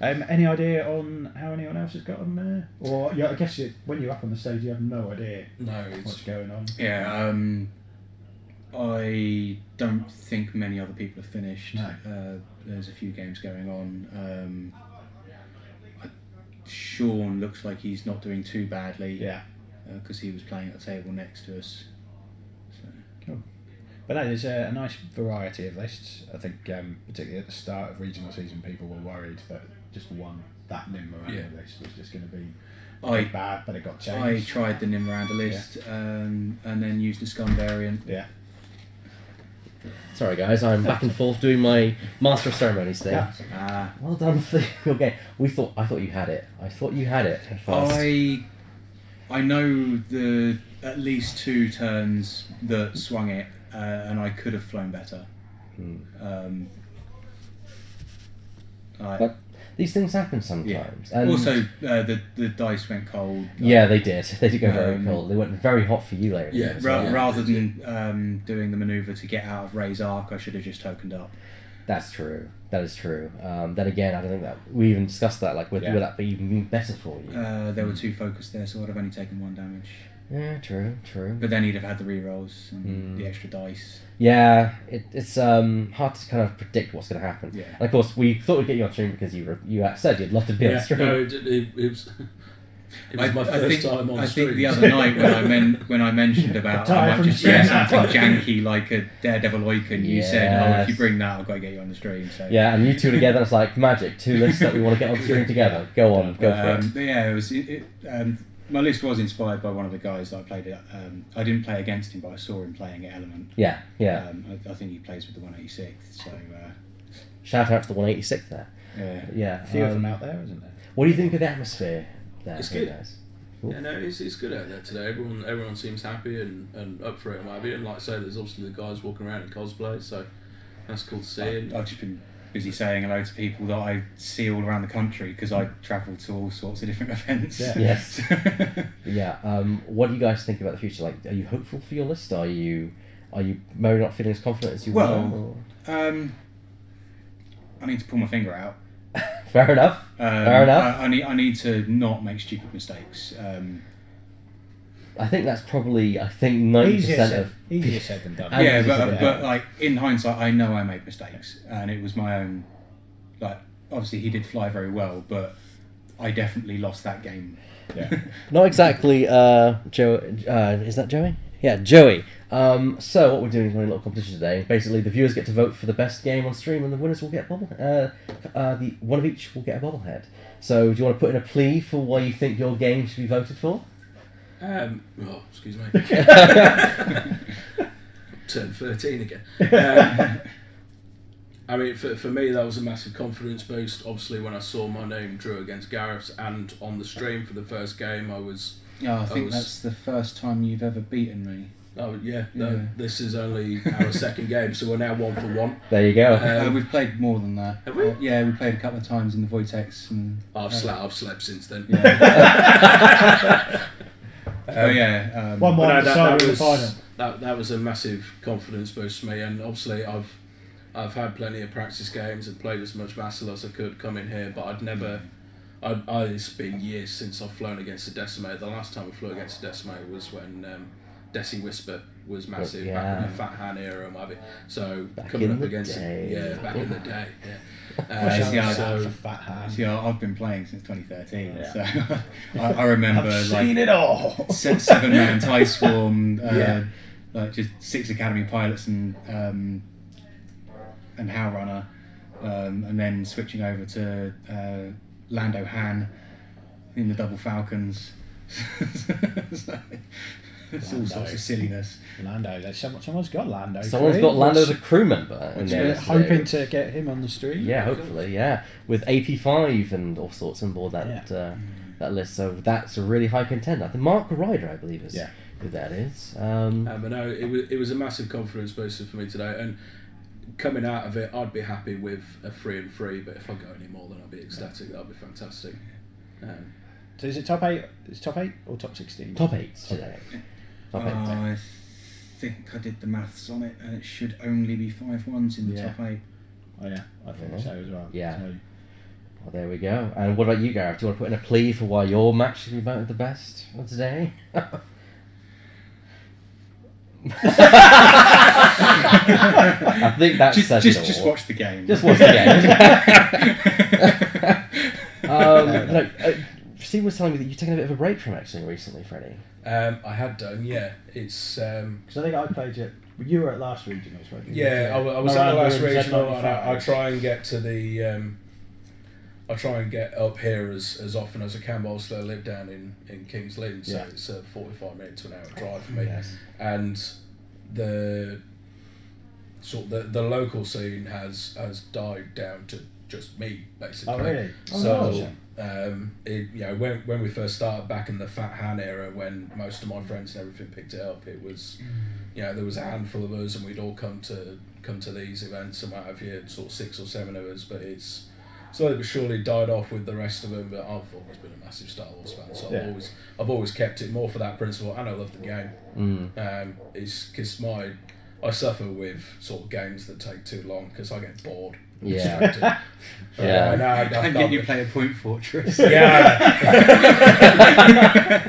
Any idea on how anyone else has got on there? Or I guess when you're up on the stage, you have no idea what's going on. Yeah. I don't think many other people have finished. No. There's a few games going on. Sean looks like he's not doing too badly. Yeah. Because he was playing at the table next to us. So. Cool. But no, there's a nice variety of lists. I think particularly at the start of regional season, people were worried that just that Nim Miranda list was just going to be bad, but it got changed. I tried the Nim Miranda list and then used the Scum variant. Yeah. Sorry guys, I'm back and forth doing my Master of Ceremonies thing. Yeah. Well done for your game. I thought you had it. I thought you had it at first. I know the at least 2 turns that swung it, and I could have flown better. But these things happen sometimes. And also, the dice went cold. Yeah, they did. They did go very cold. They went very hot for you later. Yeah. Rather than doing the manoeuvre to get out of Ray's arc, I should have just tokened up. That's true. That is true. Then again, I don't think that we even discussed that. Like, would that be even better for you? There were 2 focus there, so I'd have only taken 1 damage. Yeah, true. But then he'd have had the rerolls and the extra dice. Yeah, it's hard to kind of predict what's going to happen. Yeah. And of course, we thought we'd get you on stream because you said you'd love to be on stream. No, it was my first time on I stream. think the other night when I mentioned about I might just say something janky like a Daredevil Oiken, you said, "Oh, if you bring that, I've got to get you on the stream." So yeah, and you two together, it's like magic. 2 lists that we want to get on stream together. Go for it. But yeah, it was. My list was inspired by one of the guys that I played it. I didn't play against him, but I saw him playing at Element. Yeah. I think he plays with the 186th. So shout out to the 186th there. Yeah. A few of them out there, isn't there? What do you think of the atmosphere there? It's good. Guys? Cool. Yeah, no, it's good out there today. Everyone seems happy and up for it and what have you. And like I say, there's obviously the guys walking around in cosplay, so that's cool to see. I've just been busy saying hello to people that I see all around the country because I travel to all sorts of different events. Yeah. Yes. Yeah. What do you guys think about the future? Like, are you hopeful for your list? Are you maybe not feeling as confident as you were? I need to pull my finger out. Fair enough. I need to not make stupid mistakes. I think that's probably 90% of easier said than done. Yeah, but like in hindsight, I know I made mistakes, and it was my own. Like obviously, he did fly very well, but I definitely lost that game. Yeah. Not exactly. Joe, is that Joey? Yeah, Joey. So what we're doing is running a little competition today. Basically, the viewers get to vote for the best game on stream, and the winners will get a bubble. One of each will get a bobblehead. So, do you want to put in a plea for why you think your game should be voted for? Excuse me. Turned 13 again. I mean, for me, that was a massive confidence boost. Obviously, when I saw my name drew against Gareth's, and on the stream for the first game, I think that's the first time you've ever beaten me. Oh yeah, no, this is only our second game, so we're now 1 for 1. There you go. We've played more than that. Have we? Yeah, we played a couple of times in the Vortex. And I've slept since then. Yeah. One decided in the final. That was a massive confidence boost for me, and obviously I've had plenty of practice games and played as much Vassal as I could come in here, but it's been years since I've flown against a Decimator. The last time I flew against a Decimator was when Desi Whisper was massive back in the Fat Han era and what have you. So back coming in up the against day. back in the day, For Fat Han. See, I've been playing since 2013, Yeah. so I remember I've seen it all. 7-man Tie Swarm, like just 6 Academy pilots and Howrunner, and then switching over to Lando Han in the Double Falcons. So, it's all sorts of silliness. Lando, someone's got Lando. Someone's got Lando as a crew member. We're hoping to get him on the stream. Yeah, hopefully, yeah. With AP5 and all sorts on board that that list. So that's a really high contender. The Mark Ryder, I believe, is who that is. But no, it was a massive confidence booster for me today. And coming out of it, I'd be happy with a 3 and 3. But if I go any more, then I'd be ecstatic. That'd be fantastic. So is it top 8? Is it top 8 or top 16? Top 8 today. I think I did the maths on it, and it should only be 5 ones in the top 8. Oh yeah, I think so as well. Yeah. So, well, there we go. And what about you, Gareth? Do you want to put in a plea for why your match should be voted the best of today? I think that's just watch the game. Just watch the game. Steve was telling me that you've taken a bit of a break from X-Wing recently, Freddie. I had done, yeah. It's because I think I played it. You were at last regionals, right? Yeah, I was at the last regional, and I try and get to the. I try and get up here as often as I can, but I still live down in King's Lynn, so it's a 45-minute to an hour drive for me. Yes. And the local scene has died down to just me, basically. Oh really? So when we first started back in the Fat Han era, when most of my friends and everything picked it up, it was there was a handful of us, and we'd all come to these events and what have you, sort of 6 or 7 of us, but it's slowly but surely died off with the rest of them. But I've always been a massive Star Wars fan, so I've always kept it more for that principle, and I love the game. It's because I suffer with sort of games that take too long because I get bored. Yeah. And yet you play a Point Fortress. Yeah.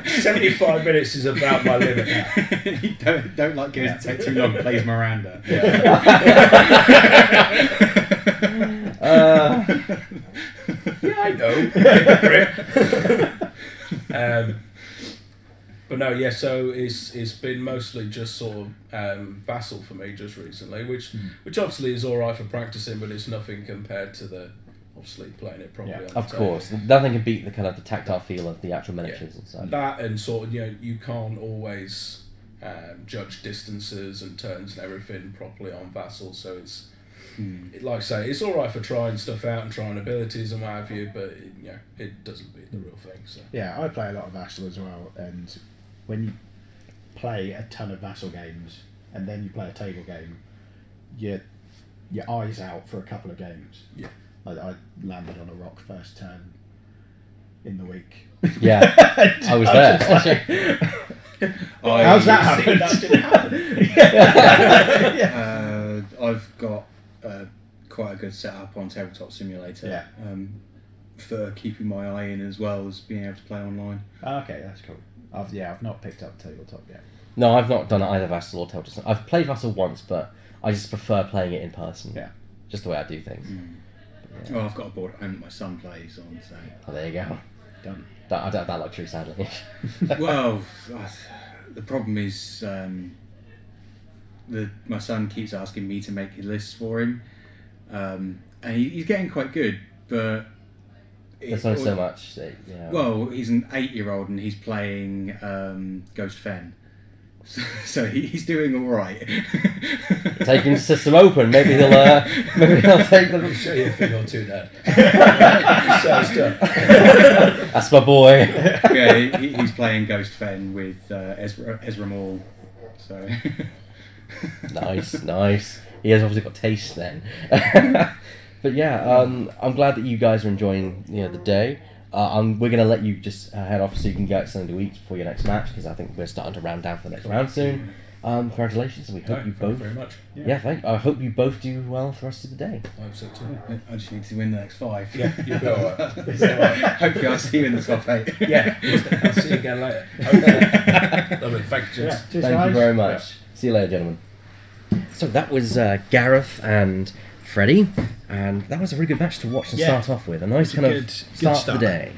75 minutes is about my limit now. You don't like games that take too long. Plays Miranda. I know. But no, yeah. So it's been mostly just sort of Vassal for me just recently, which obviously is all right for practicing, but it's nothing compared to the obviously playing it properly. On the of course, nothing can beat the kind of the tactile feel of the actual miniatures and such. That and sort of you can't always judge distances and turns and everything properly on Vassal, so it's. Like I say, it's all right for trying stuff out and trying abilities and what have you, but it doesn't beat the real thing. So yeah, I play a lot of Vassal as well, and when you play a ton of Vassal games and then you play a table game, your eyes out for a couple of games. Yeah, I landed on a rock first turn in the week. Yeah, I was there. How's that happen? That didn't happen. I've got quite a good setup on Tabletop Simulator for keeping my eye in as well as being able to play online. Okay, that's cool. I've not picked up Tabletop yet. No, I've not done either Vassal or Tabletop. I've played Vassal once, but I just prefer playing it in person. Yeah, just the way I do things. Yeah. Well, I've got a board at home that my son plays on, so. Oh, there you go. Done. I don't have that luxury, sadly. Well, the problem is my son keeps asking me to make his lists for him, and he's getting quite good, but there's only so much. Well, he's an 8-year-old and he's playing Ghost Fen, so he's doing all right. Taking the system open, maybe he'll take the. I'll show you a thing or two, Dad. That's my boy. Yeah, he's playing Ghost Fen with Ezra Maul. So. Nice. He has obviously got taste then. But yeah, I'm glad that you guys are enjoying the day. We're going to let you just head off so you can get something to eat before your next match, because I think we're starting to round down for the next round soon. Congratulations, and we hope you both. Thank you very much. Yeah, thank you. I hope you both do well for the rest of the day. I hope so too. I just need to win the next 5. Yeah, you'll be alright. Hopefully I'll see you in the top 8. Yeah, I'll see you again later. Lovely, thank you, James. Thank you very much. See you later, gentlemen. So that was Gareth and Freddie, and that was a really good match to watch and start off with. A nice kind of start to the day.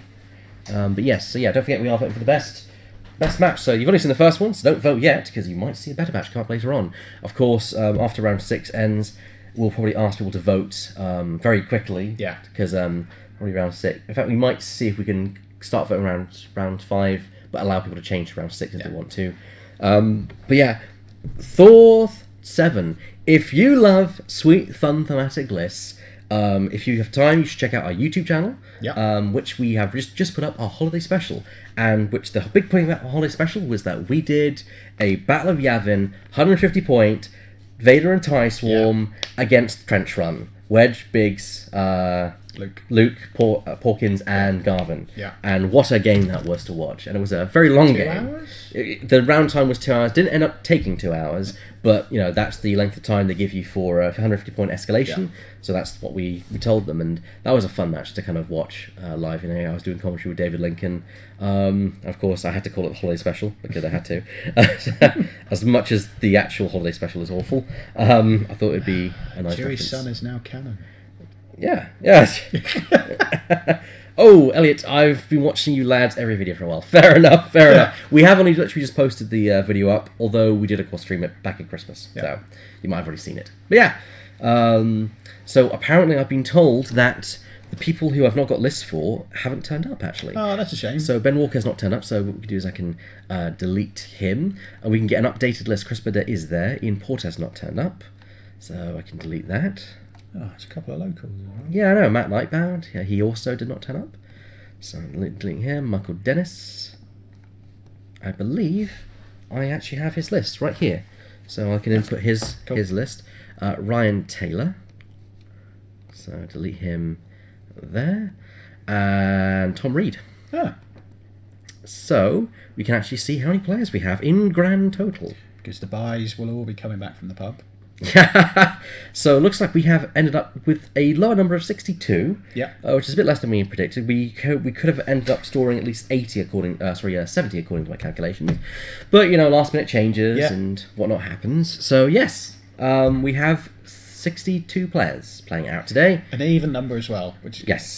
But yes, so yeah, don't forget we are voting for the best best match. So you've only seen the first one, so don't vote yet, because you might see a better match come up later on. Of course, after round 6 ends, we'll probably ask people to vote very quickly. Yeah. Because probably round 6. In fact, we might see if we can start voting round 5, but allow people to change to round 6 if they want to. But yeah, Thor 7. If you love sweet, fun, thematic lists, if you have time, you should check out our YouTube channel, which we have just put up our holiday special, and which the big point about our holiday special was that we did a Battle of Yavin, 150 point, Vader and TIE Swarm against Trench Run, Wedge, Biggs, Luke, Porkins, and Garvin. Yeah. And what a game that was to watch. And it was a very long game. 2 hours? The round time was 2 hours. Didn't end up taking 2 hours, but you know that's the length of time they give you for 150 point escalation. Yeah. So that's what we told them, and that was a fun match to kind of watch live. You know, I was doing commentary with David Lincoln. Of course, I had to call it the holiday special because I had to. As much as the actual holiday special is awful, I thought it'd be a nice. Chewie's son is now canon. Yeah, yes. Oh, Elliot, I've been watching you lads every video for a while. Fair enough, fair enough. We have only literally just posted the video up, although we did, of course, stream it back at Christmas. Yeah. So you might have already seen it. But yeah, so apparently I've been told that the people who I've not got lists for haven't turned up, actually. Oh, that's a shame. So Ben Walker's not turned up, so what we can do is I can delete him, and we can get an updated list. Chris Burdett is there. Ian Porter's not turned up, so I can delete that. Oh, it's a couple of locals. Yeah, I know. Matt Lightbound, yeah, he also did not turn up. So deleting him. Michael Dennis. I believe I actually have his list right here. So I can input his list. Ryan Taylor. So delete him there. And Tom Reed. Ah. So we can actually see how many players we have in grand total. Because the buys will all be coming back from the pub. So it looks like we have ended up with a lower number of 62, Yeah. which is a bit less than we predicted. We could have ended up storing at least 70 according to my calculations, but you know, last minute changes and whatnot happens. So yes, we have 62 players playing out today. An even number as well, which Yes.